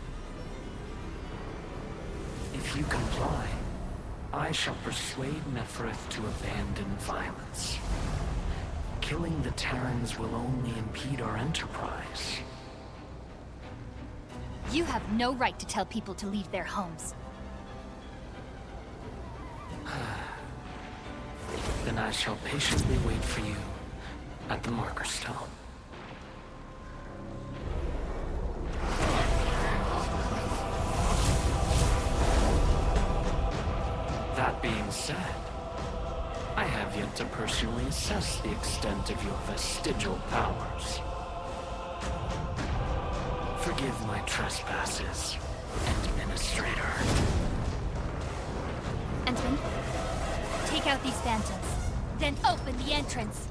If you comply, I shall persuade Nefereth to abandon violence. Killing the Terrans will only impede our enterprise. You have no right to tell people to leave their homes. Then I shall patiently wait for you at the Marker Stone. That being said, I have yet to personally assess the extent of your vestigial powers. Forgive my trespasses, Administrator. Entman, take out these phantoms, then open the entrance.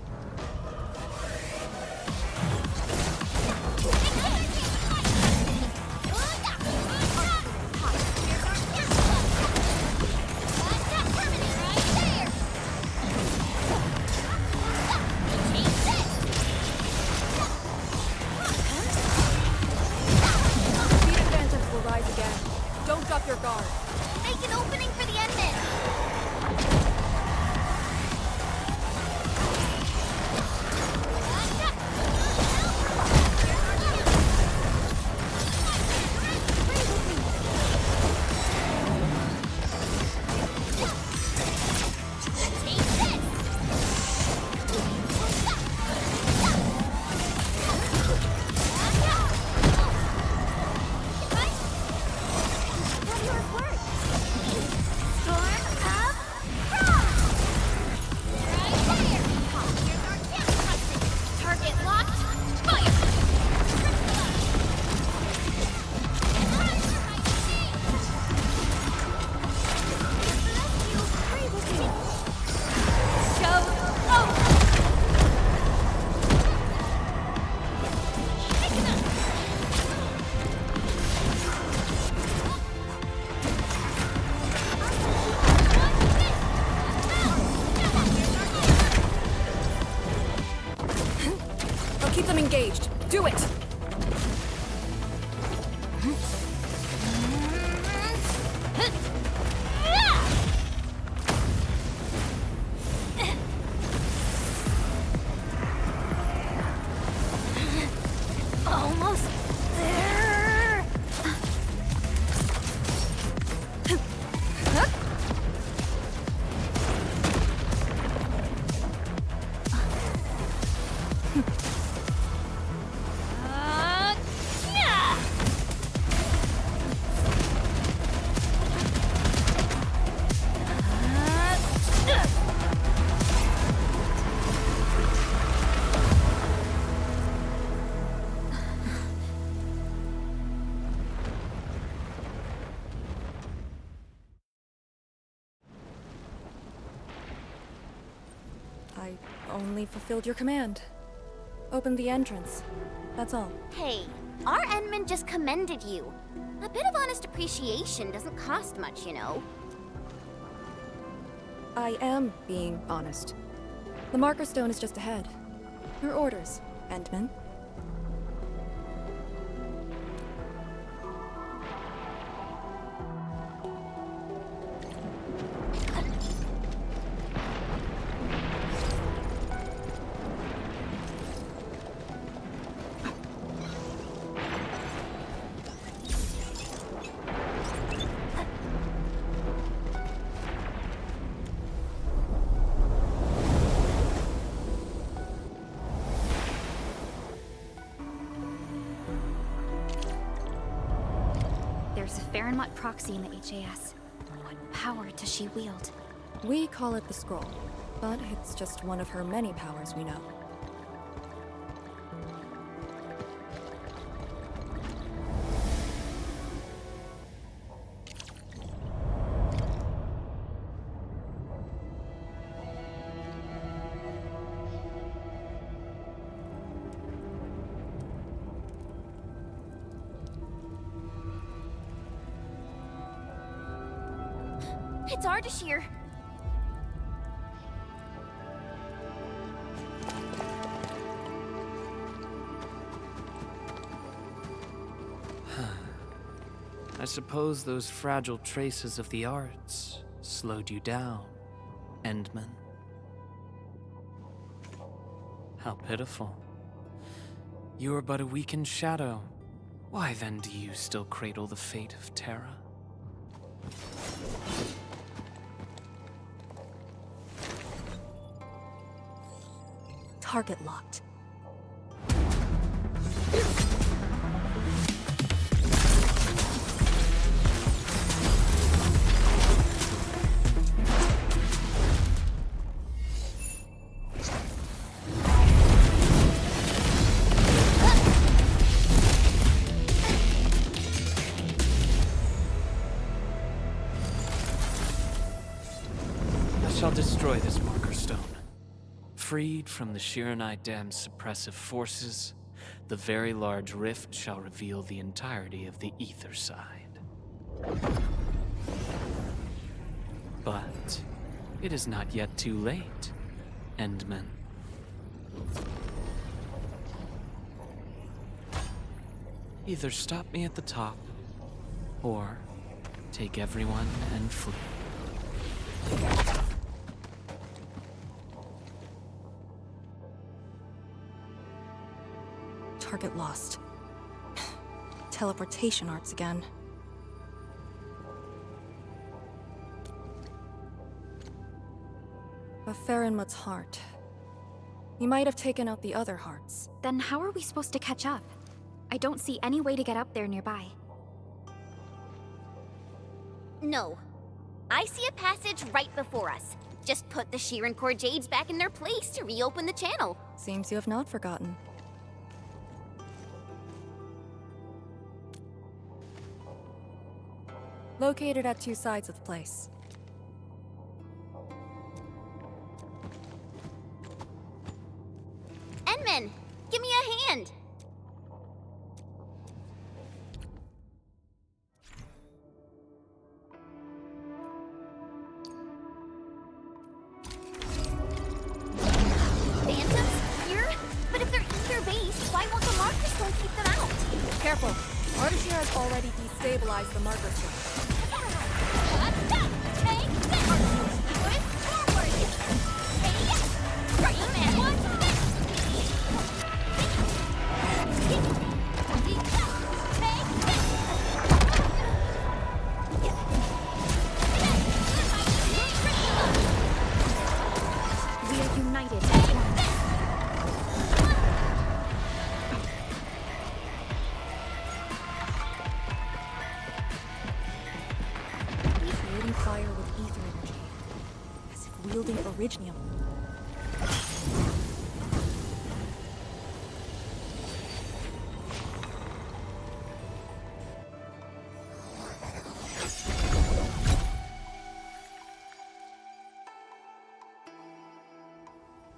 Engaged. Do it! Almost there. I only fulfilled your command. Open the entrance. That's all. Hey, our Endman just commended you. A bit of honest appreciation doesn't cost much, you know. I am being honest. The Marker Stone is just ahead. Your orders, Endman. There's a Farinmut proxy in the HAS. What power does she wield? We call it the Scroll, but it's just one of her many powers we know. It's Ardashir. I suppose those fragile traces of the arts slowed you down, Endman. How pitiful. You are but a weakened shadow. Why then do you still cradle the fate of Terra? Target locked. I shall destroy this marker stone. Freed from the Shiranite Dam's suppressive forces, the very large rift shall reveal the entirety of the ether side. But it is not yet too late, Endman. Either stop me at the top, or take everyone and flee. Target lost. Teleportation arts again. A Farenmut's heart. He might have taken out the other hearts. Then how are we supposed to catch up? I don't see any way to get up there nearby. No. I see a passage right before us. Just put the Shiran Core Jades back in their place to reopen the channel. Seems you have not forgotten. Located at two sides of the place. Endman, give me a hand. Phantoms here? But if they're ether-based, why won't the marker stone keep them out? Careful! Ardashir has already destabilized the marker stone. We are united. Creating fire with ether energy, as if wielding orignium.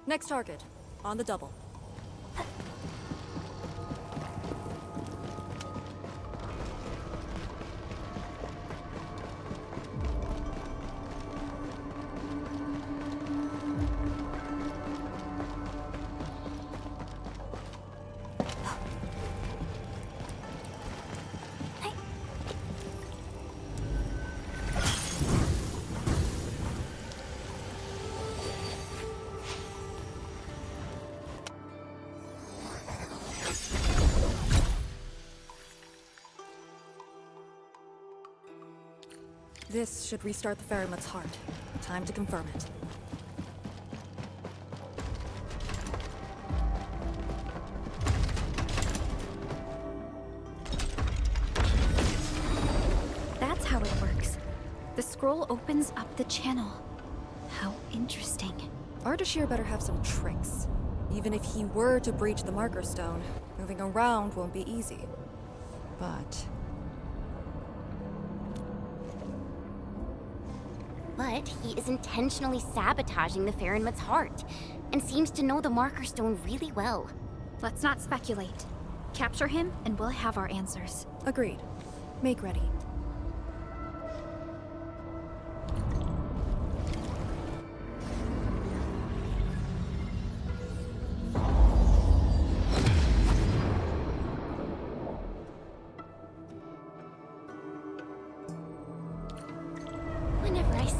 Next target, on the double. This should restart the Farenmut's heart. Time to confirm it. That's how it works. The scroll opens up the channel. How interesting. Ardashir better have some tricks. Even if he were to breach the marker stone, moving around won't be easy. But he is intentionally sabotaging the Farenmut's heart, and seems to know the marker stone really well. Let's not speculate. Capture him, and we'll have our answers. agreed. Make ready.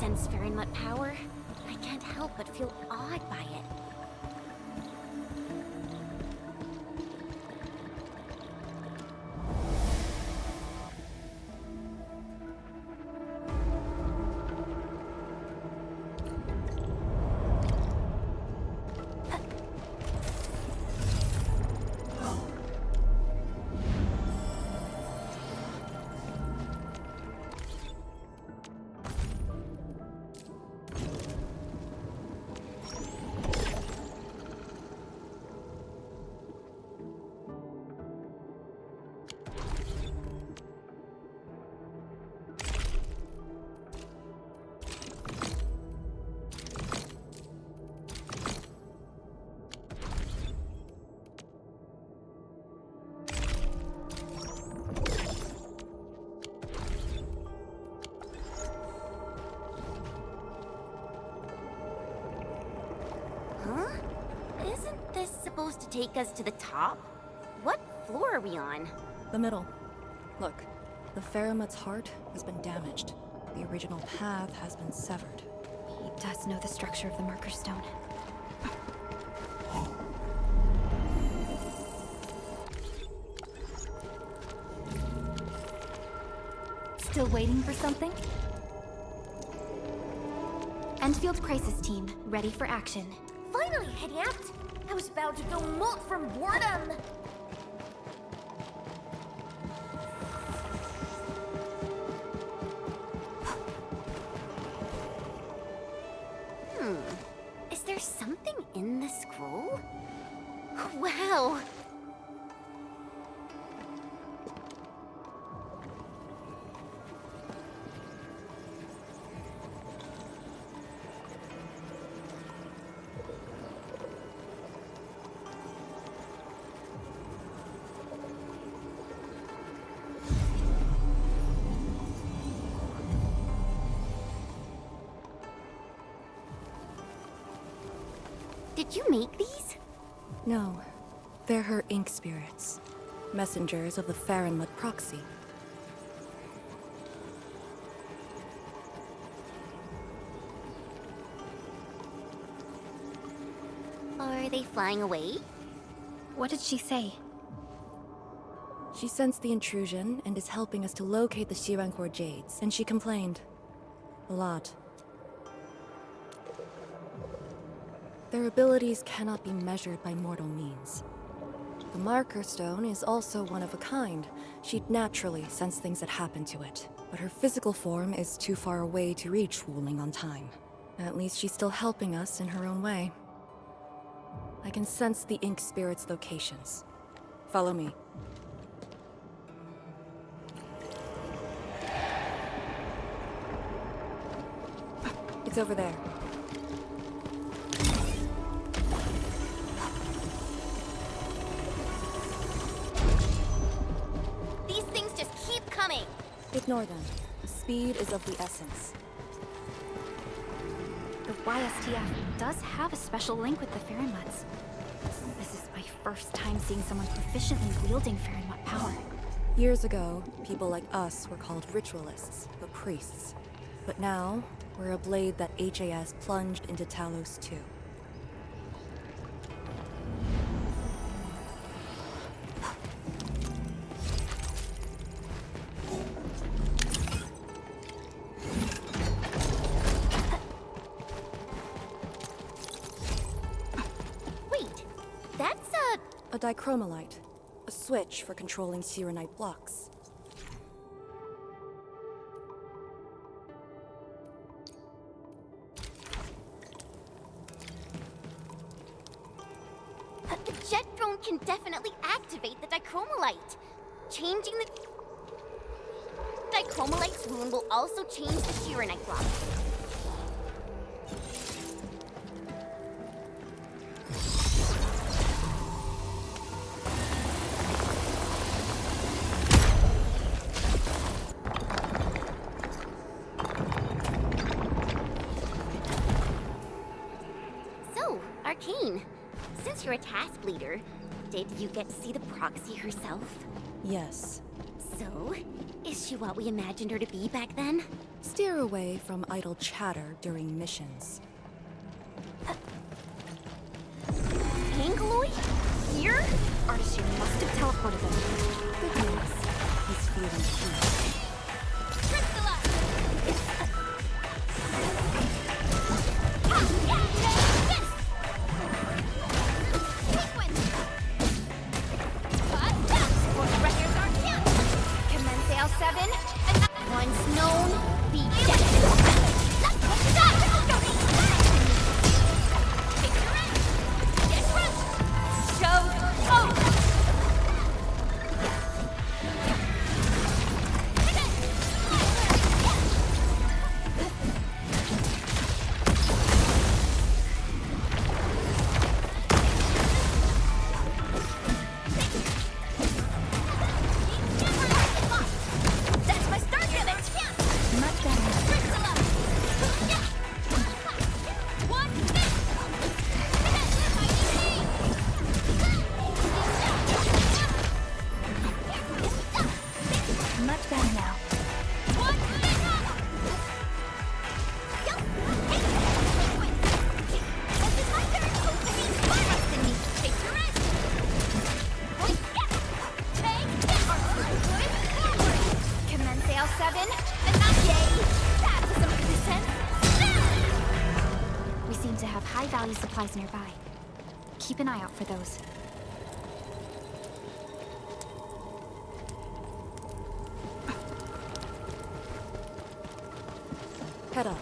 sense Farinmut power, I can't help but feel awed by it. Huh? Isn't this supposed to take us to the top? What floor are we on? The middle. Look, the Farinmut's heart has been damaged. The original path has been severed. He does know the structure of the marker stone. Still waiting for something? Endfield crisis team, ready for action. Finally, Hediapt! I was about to go molt from boredom! Is there something in the scroll? Wow! Did you make these? No, they're her ink spirits. Messengers of the Farinmut proxy. Are they flying away? What did she say? She sensed the intrusion and is helping us to locate the Shirankor Jades, and she complained. A lot. Their abilities cannot be measured by mortal means. The marker stone is also one of a kind. She'd naturally sense things that happen to it, but her physical form is too far away to reach Wuling on time. At least she's still helping us in her own way. I can sense the ink spirit's locations. Follow me. It's over there. These things just keep coming! Ignore them. Speed is of the essence. The YSTF does have a special link with the Farinmuts. This is my first time seeing someone proficiently wielding Farinmut power. Years ago, people like us were called ritualists, the priests. But now, we're a blade that HAS plunged into Talos-II. A dichromolite, a switch for controlling Sirenite blocks. The jet drone can definitely activate the dichromolite. Changing the dichromolite's wound will also change the Sirenite block. Since you're a task leader, did you get to see the proxy herself? Yes. So, is she what we imagined her to be back then? steer away from idle chatter during missions. Angloid? Here? Artisan must have teleported them. Good news. He's feeling peace. high-value supplies nearby. Keep an eye out for those. Head up.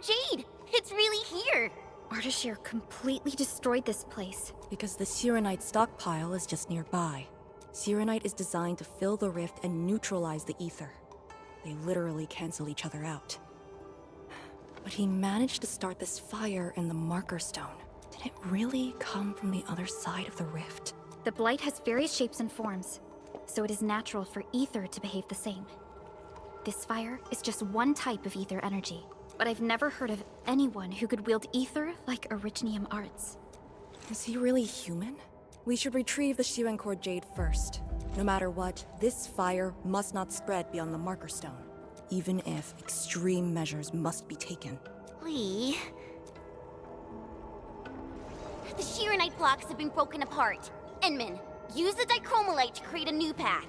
Jade! It's really here! Ardashir completely destroyed this place. Because the Sirenite stockpile is just nearby. Sirenite is designed to fill the rift and neutralize the ether. They literally cancel each other out. But he managed to start this fire in the Marker Stone. Did it really come from the other side of the rift? The Blight has various shapes and forms, so it is natural for ether to behave the same. This fire is just one type of ether energy. But I've never heard of anyone who could wield ether like Originium Arts. Is he really human? We should retrieve the Shirencore Jade first. No matter what, this fire must not spread beyond the Marker Stone, even if extreme measures must be taken. Lee... The Shirenite blocks have been broken apart. Enman, use the dichromolite to create a new path.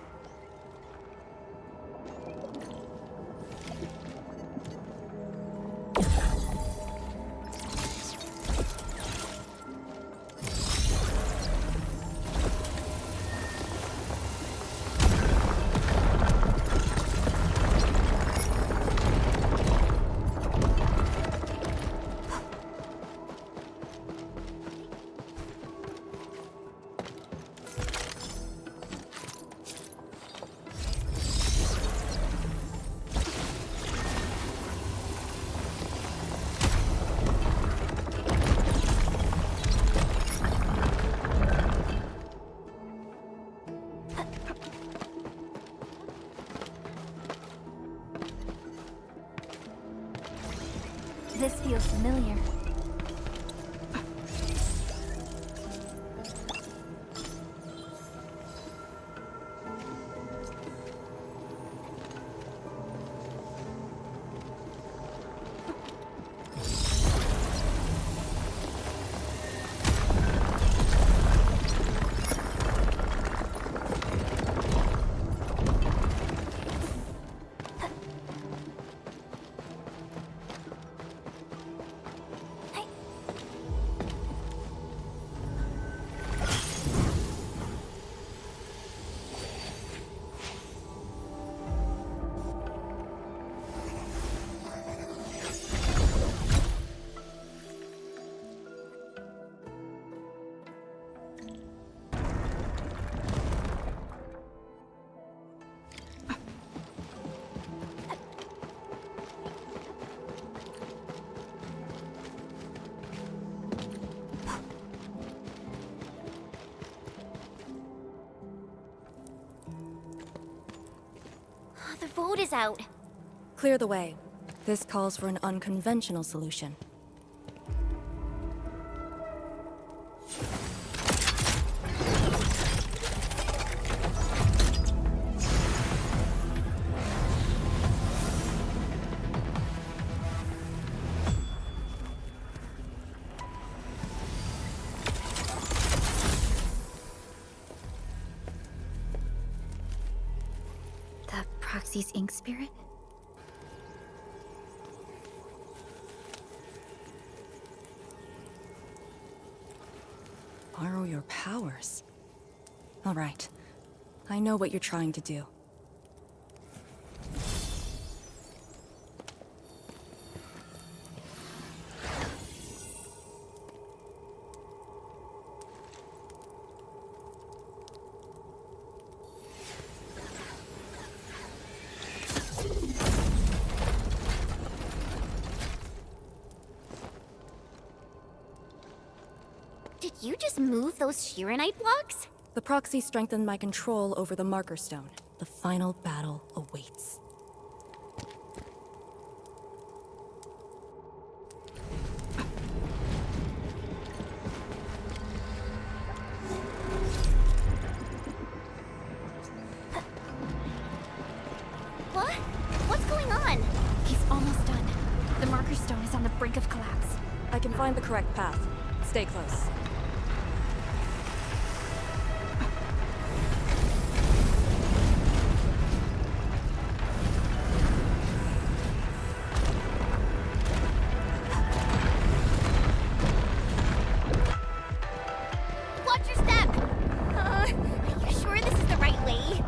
This feels familiar. The vote is out. Clear the way. This calls for an unconventional solution. Proxy's ink spirit? Borrow your powers. All right. I know what you're trying to do. Did you just move those Shirenite blocks? The proxy strengthened my control over the marker stone. The final battle awaits. What? What's going on? He's almost done. The marker stone is on the brink of collapse. I can find the correct path. Stay close. Watch your step! Are you sure this is the right way?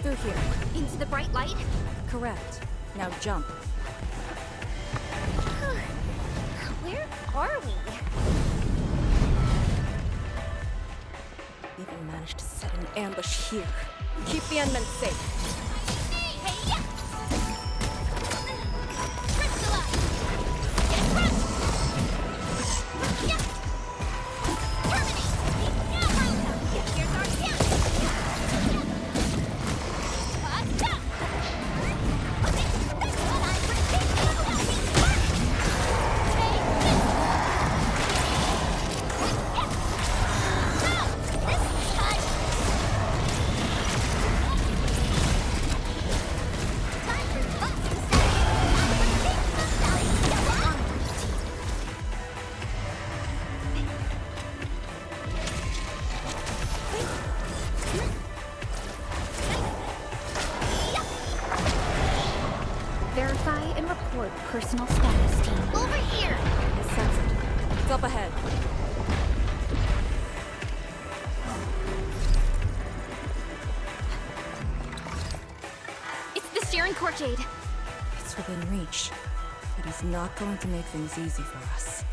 Through here. Into the bright light? Correct. Now jump. Where are we? Even managed to set an ambush here. Keep the Endmen safe. Verify and report personal status team. Over here! I sense it. It's up ahead. It's the Sharon Corjade. It's within reach. But he's not going to make things easy for us.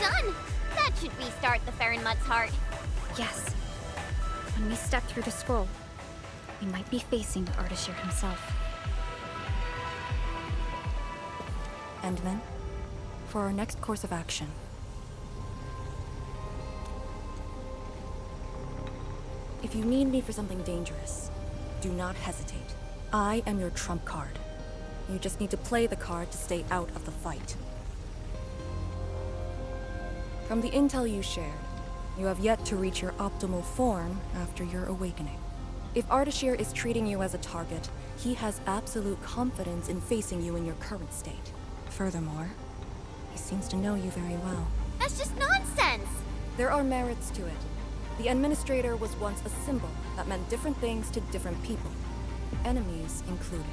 Done! That should restart the Farenmut's heart. Yes. When we step through the scroll, we might be facing Ardashir himself. Endman, for our next course of action, if you need me for something dangerous, do not hesitate. I am your trump card. You just need to play the card to stay out of the fight. From the intel you shared, you have yet to reach your optimal form after your awakening. If Ardashir is treating you as a target, he has absolute confidence in facing you in your current state. Furthermore, he seems to know you very well. That's just nonsense! There are merits to it. The Administrator was once a symbol that meant different things to different people, enemies included.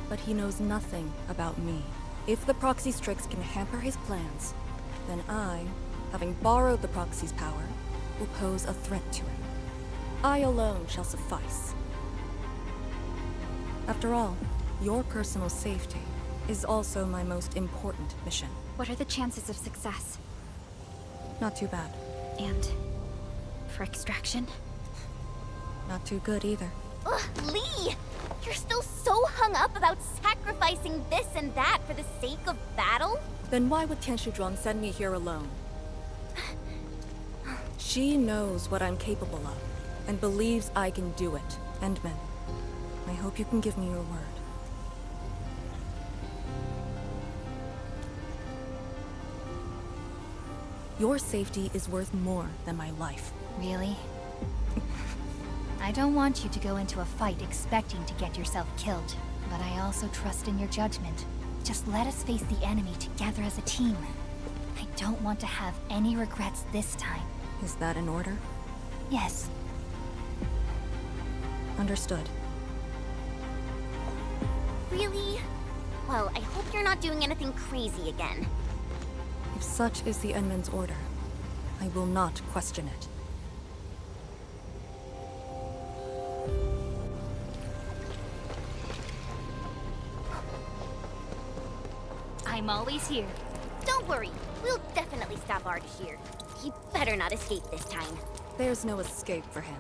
But he knows nothing about me. If the proxy's tricks can hamper his plans, then I, having borrowed the proxy's power, will pose a threat to him. I alone shall suffice. After all, your personal safety is also my most important mission. What are the chances of success? Not too bad. And for extraction? Not too good either. Ugh, Lee! You're still so hung up about sacrificing this and that for the sake of battle? Then why would Tianshudrong send me here alone? She knows what I'm capable of, and believes I can do it. Endman, I hope you can give me your word. Your safety is worth more than my life. Really? I don't want you to go into a fight expecting to get yourself killed, but I also trust in your judgment. Just let us face the enemy together as a team. I don't want to have any regrets this time. Is that an order? Yes. Understood. Really? Well, I hope you're not doing anything crazy again. If such is the Endman's order, I will not question it. I'm always here. Don't worry, we'll definitely stop Ardashir. He better not escape this time. There's no escape for him.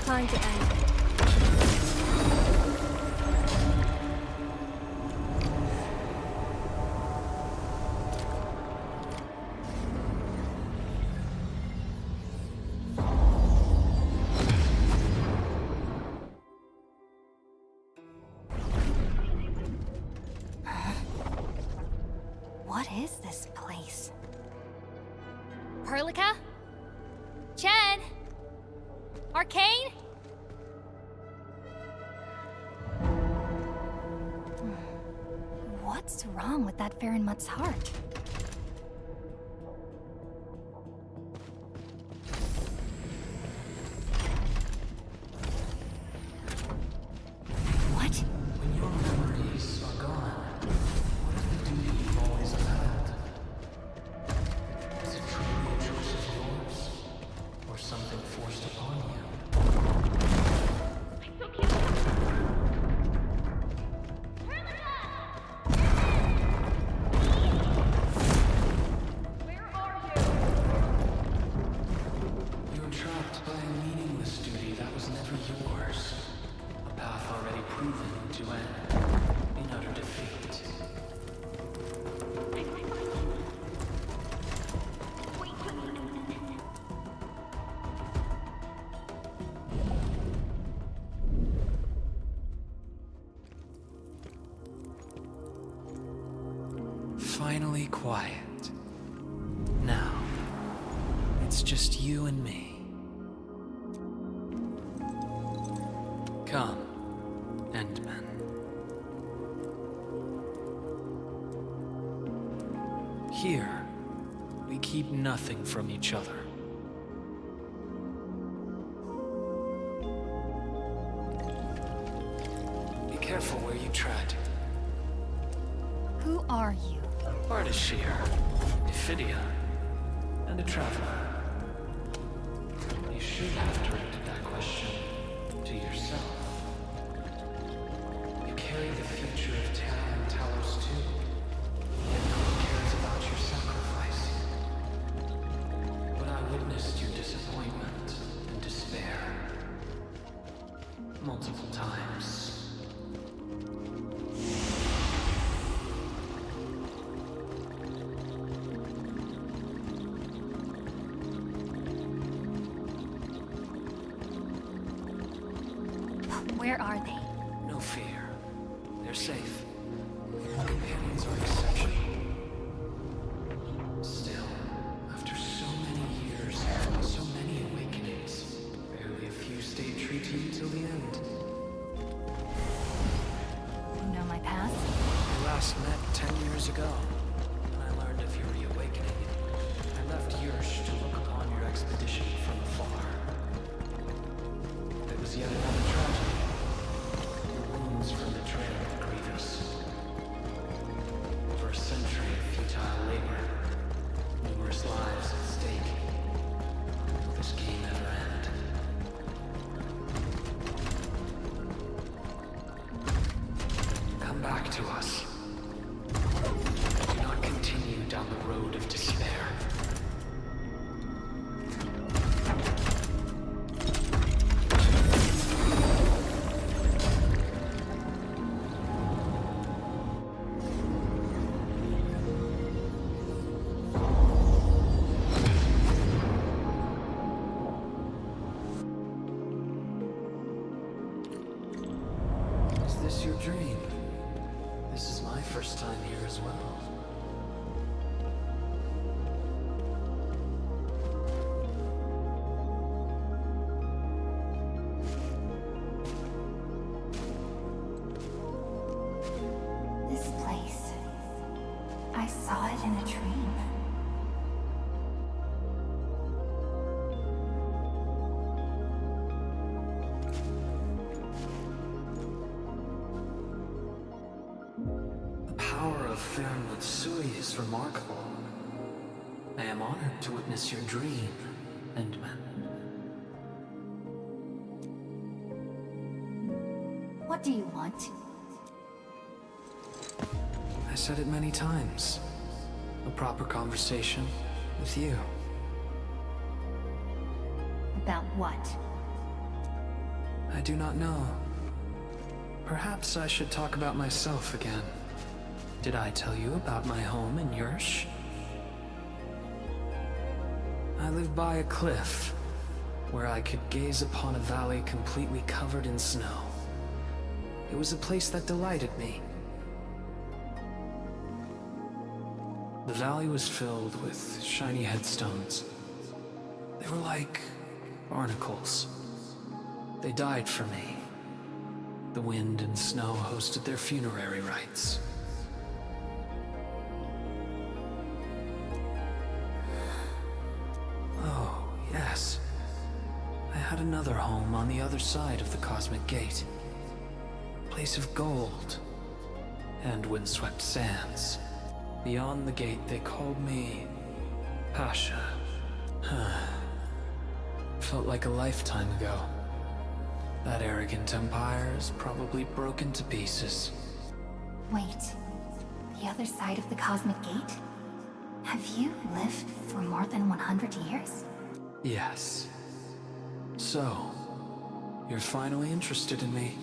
Time to end. What is this place? Perlica? Chen? Arcane? What's wrong with that Farenmut's heart? What? When your memories are gone, what is the duty you've always upheld? Is it truly a choice of yours, or something forced upon you? You're trapped by a meaningless duty that was never yours. A path already proven to end in utter defeat. Finally quiet. Now, it's just you and me. Come, Endman. Here, we keep nothing from each other. careful where you tread. Who are you? Ardashir, Ephidia, and a traveler. You should have directed that question to yourself. You carry the future of Terra and Talos-II, yet no one cares about your sacrifice. But I witnessed your disappointment and despair. Multiple times. Where are they? No fear. They're safe. Companions are exceptional. Still, after so many years, so many awakenings, barely a few stayed true to you till the end. You know my past? We last met 10 years ago, when I learned of your reawakening. I left Yursh to look upon your expedition from afar. It was yet another tragedy. From the trail of Grievous. For a century of futile labor, numerous lives at stake. Will this game ever end? Come back to us. Do not continue down the road of despair. Is this your dream? This is my first time here as well. This place. I saw it in a dream. The power of Talos-II is remarkable. I am honored to witness your dream, Endman. What do you want? I said it many times. A proper conversation with you. About what? I do not know. Perhaps I should talk about myself again. Did I tell you about my home in Yursh? I live by a cliff, where I could gaze upon a valley completely covered in snow. It was a place that delighted me. The valley was filled with shiny headstones. They were like barnacles. They died for me. The wind and snow hosted their funerary rites. Oh, yes. I had another home on the other side of the Cosmic Gate. A place of gold and windswept sands. Beyond the gate, they called me Pasha. Felt like a lifetime ago. That arrogant empire is probably broken to pieces. Wait. The other side of the Cosmic Gate? Have you lived for more than 100 years? Yes. So, you're finally interested in me.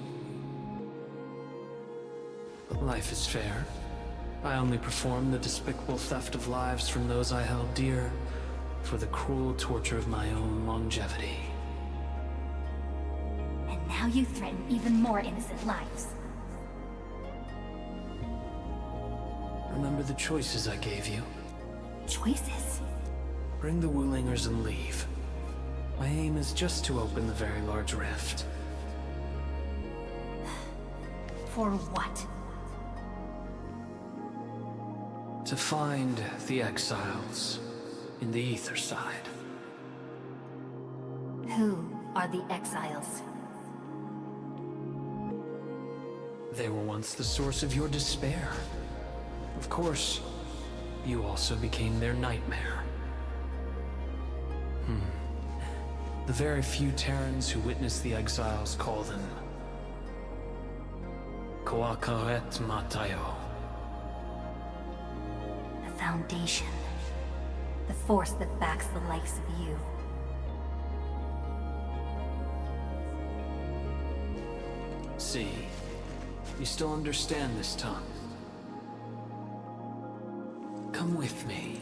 But life is fair. I only performed the despicable theft of lives from those I held dear for the cruel torture of my own longevity. And now you threaten even more innocent lives. Remember the choices I gave you? Choices? Bring the Wulingers and leave. My aim is just to open the very large rift. For what? To find the exiles in the Ether side. Who are the exiles? They were once the source of your despair. Of course, you also became their nightmare. The very few Terrans who witnessed the exiles call them Koakaret Matayo. The Foundation. The force that backs the likes of you. See, you still understand this tongue. Come with me.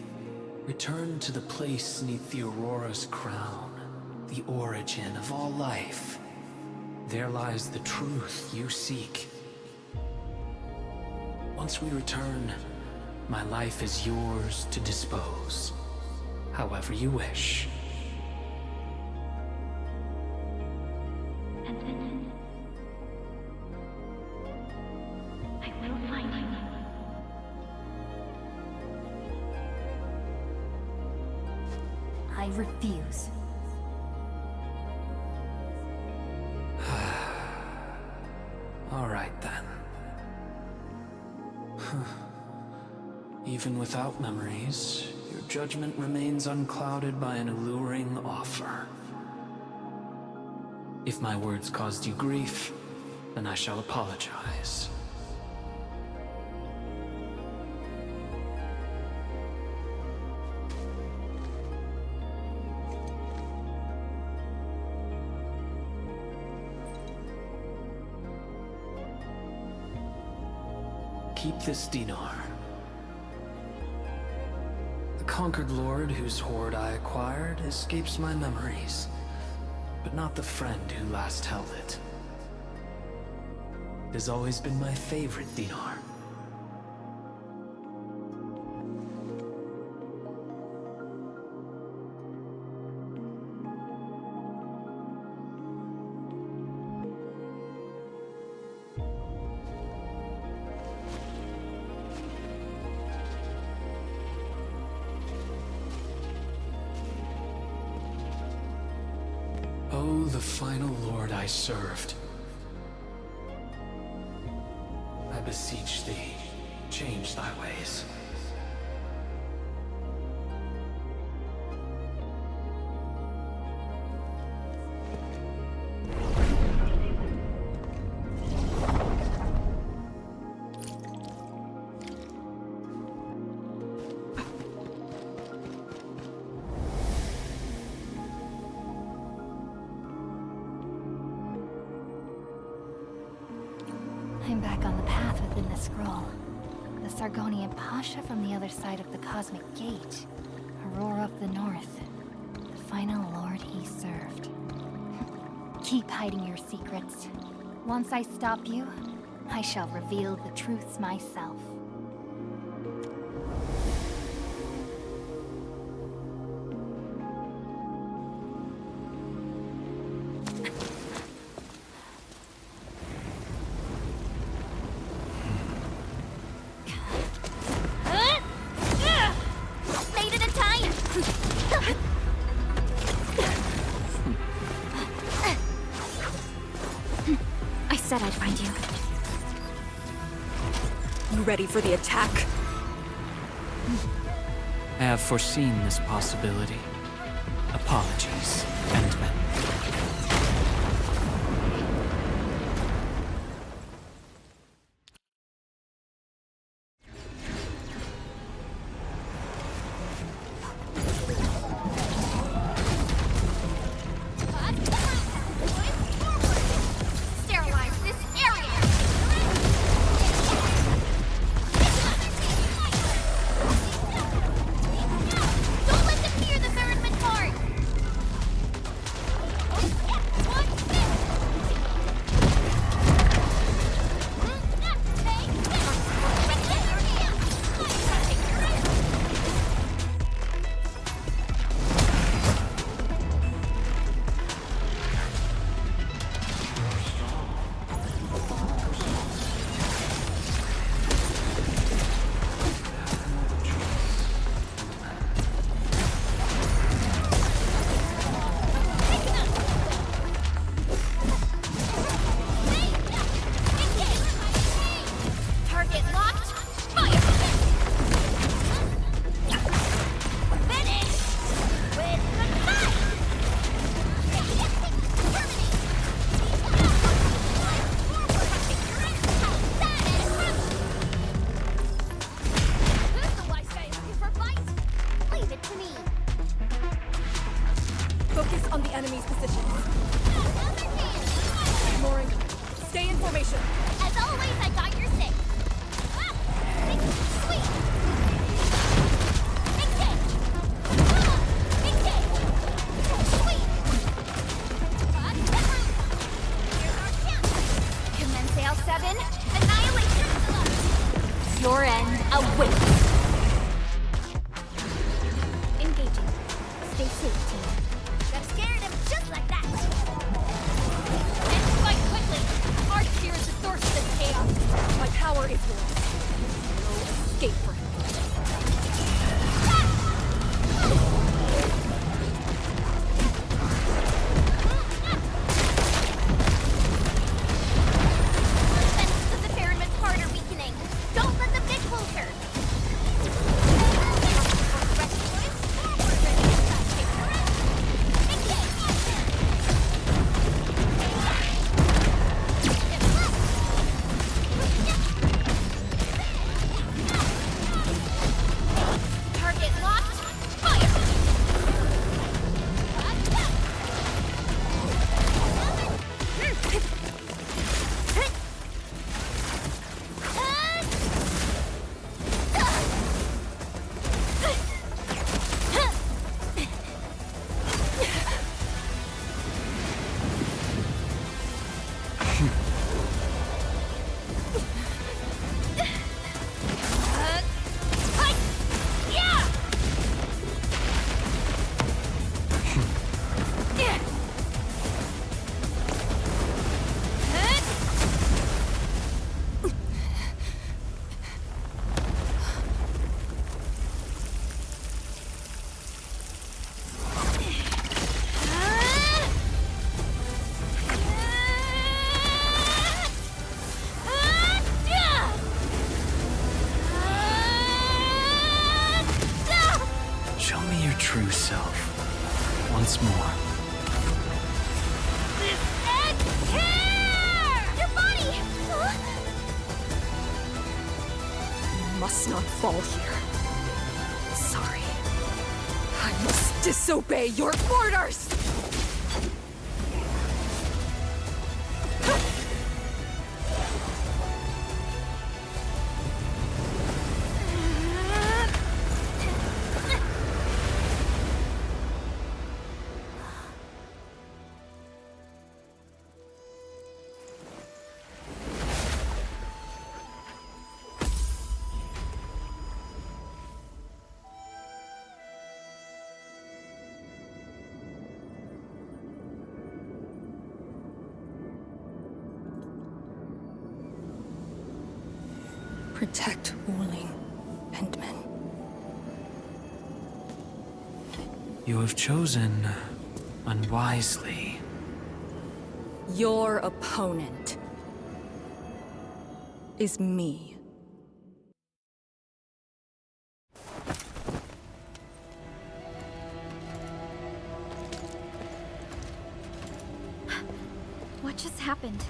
Return to the place neath the Aurora's crown, the origin of all life. There lies the truth you seek. Once we return, my life is yours to dispose, however you wish. I will find you. I refuse. All right then. Even without memories, your judgment remains unclouded by an alluring offer. If my words caused you grief, then I shall apologize. Keep this dinar. The conquered lord whose hoard I acquired escapes my memories, but not the friend who last held it. It has always been my favorite dinar. Oh, the final lord I served. I beseech thee, change thy ways. I'm back on the path within the scroll. The Sargonian Pasha from the other side of the Cosmic Gate. Aurora of the North. The final lord he served. Keep hiding your secrets. Once I stop you, I shall reveal the truths myself. Made it in time! I said I'd find you. You ready for the attack? I have foreseen this possibility. Apologies, Endman. Sterilize this area! Don't let them hear the Thurman part! Focus on the enemy's positions. Ignoring. Stay in formation. As always, I got your six. Sweet. Engage. Engage. Sweet. Here's our chance. Commence L7. Annihilation. Your end awaits. Engaging. Stay safe, team. That scared him just like that. And fight quickly. Our cheer is the source of this chaos. My power is yours. No escape for him. Defenses of the Fairman's heart are weakening. Don't let them get closer. Target locked. Fire! Show me your true self. Once more. Your body! You must not fall here. Sorry. I must disobey your orders! Protect Wuling, Endman. You have chosen unwisely. Your opponent is me. What just happened?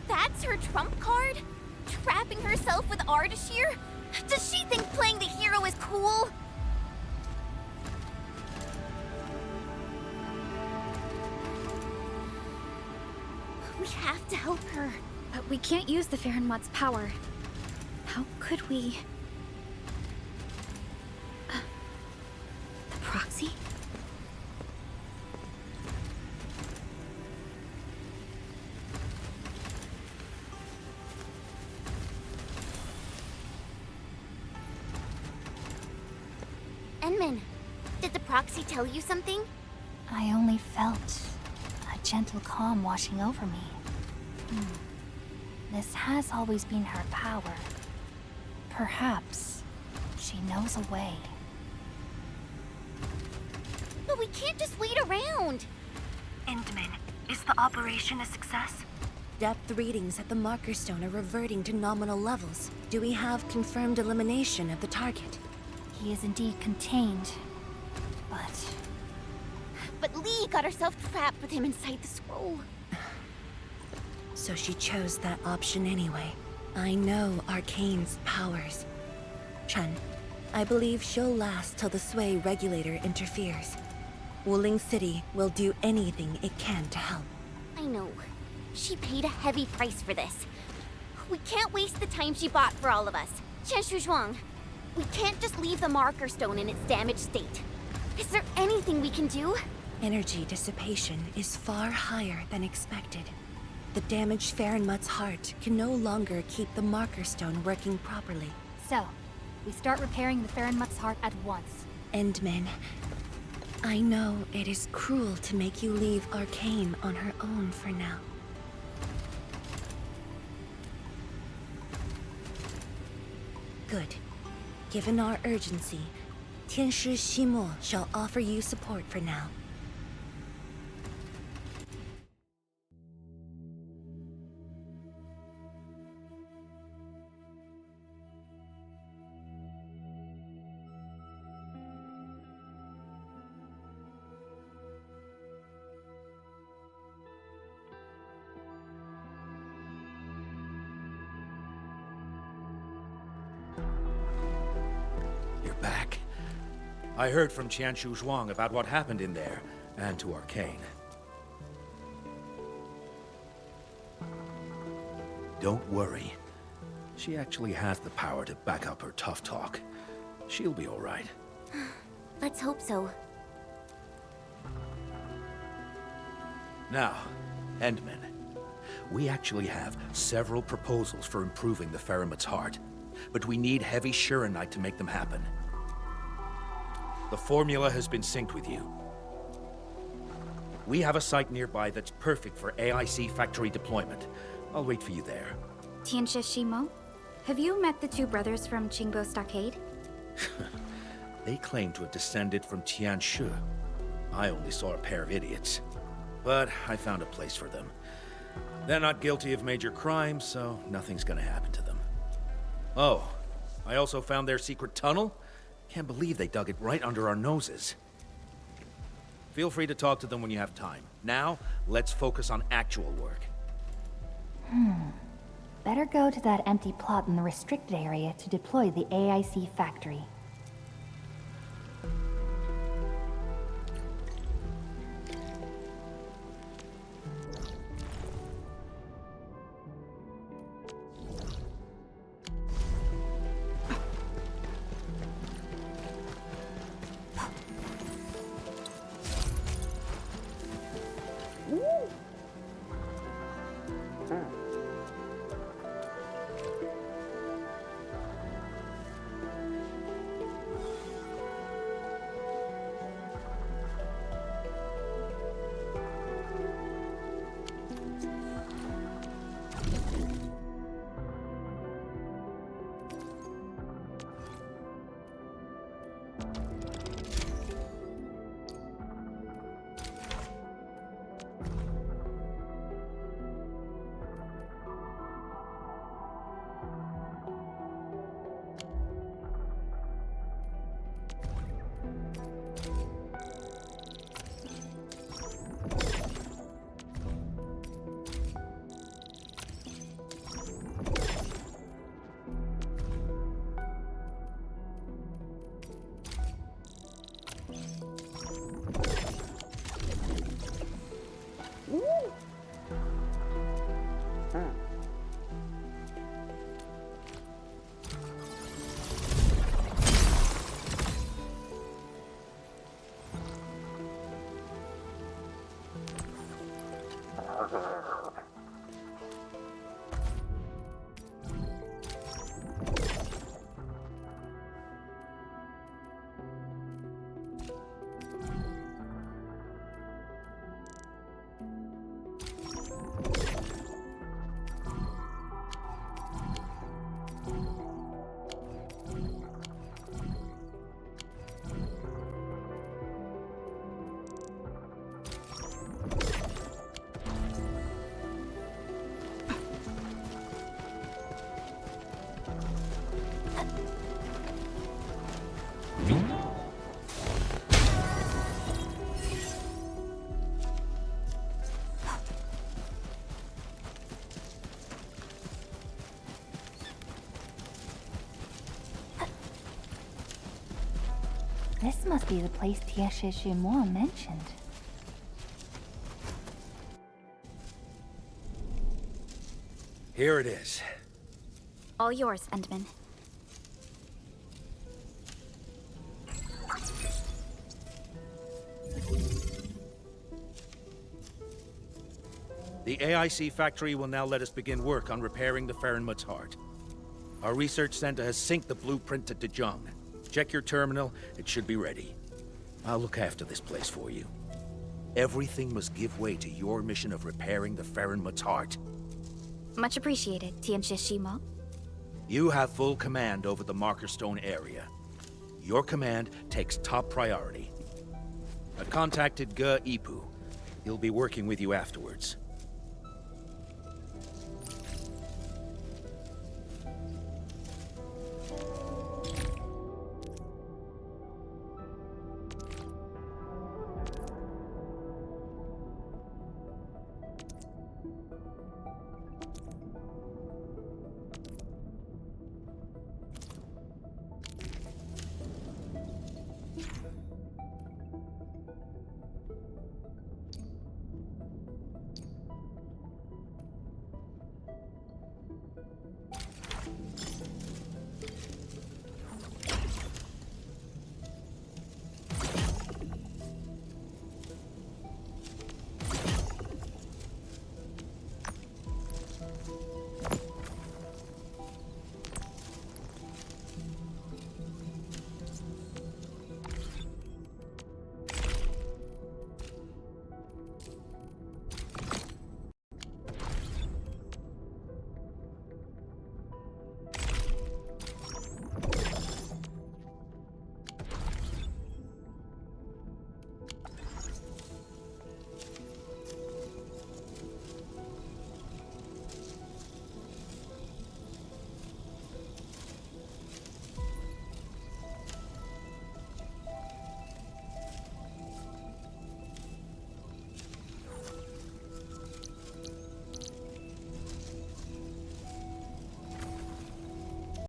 That's her trump card? Trapping herself with Ardashir? Does she think playing the hero is cool? We have to help her. But we can't use the Farenmot's power. How could we... the proxy? Enman, did the proxy tell you something? I only felt a gentle calm washing over me. This has always been her power. Perhaps she knows a way. But we can't just wait around. Endman, is the operation a success? Depth readings at the marker stone are reverting to nominal levels. Do we have confirmed elimination of the target? He is indeed contained, but... But Lee got herself trapped with him inside the scroll. So she chose that option anyway. I know Arcane's powers. Chen, I believe she'll last till the Sway regulator interferes. Wuling City will do anything it can to help. I know. She paid a heavy price for this. We can't waste the time she bought for all of us. Qianshu Zhuang, we can't just leave the marker stone in its damaged state. Is there anything we can do? Energy dissipation is far higher than expected. The damaged Farenmut's heart can no longer keep the marker stone working properly. So, we start repairing the Farenmut's heart at once. Endman, I know it is cruel to make you leave Arcane on her own for now. Good. Given our urgency, Tianshi Shimo shall offer you support for now. Back. I heard from Qianshu Zhuang about what happened in there, and to Arcane. Don't worry. She actually has the power to back up her tough talk. She'll be all right. Let's hope so. Now, Endman. We actually have several proposals for improving the Farenmut's heart, but we need heavy Shurenite to make them happen. The formula has been synced with you. We have a site nearby that's perfect for AIC factory deployment. I'll wait for you there. Tianshi Shimo, have you met the two brothers from Qingbo Stockade? They claim to have descended from Tianshu. I only saw a pair of idiots. But I found a place for them. They're not guilty of major crimes, so nothing's gonna happen to them. Oh, I also found their secret tunnel. Can't believe they dug it right under our noses. Feel free to talk to them when you have time. Now, let's focus on actual work. Better go to that empty plot in the restricted area to deploy the AIC factory. This must be the place Tieshishimo mentioned. Here it is. All yours, Endman. The AIC factory will now let us begin work on repairing the Farenmut's heart. Our research center has synced the blueprint to Dejong. Check your terminal, it should be ready. I'll look after this place for you. Everything must give way to your mission of repairing the Farenmut's heart. Much appreciated, Tieshishimo. You have full command over the Marker Stone area. Your command takes top priority. I've contacted Ge Ipu. He'll be working with you afterwards.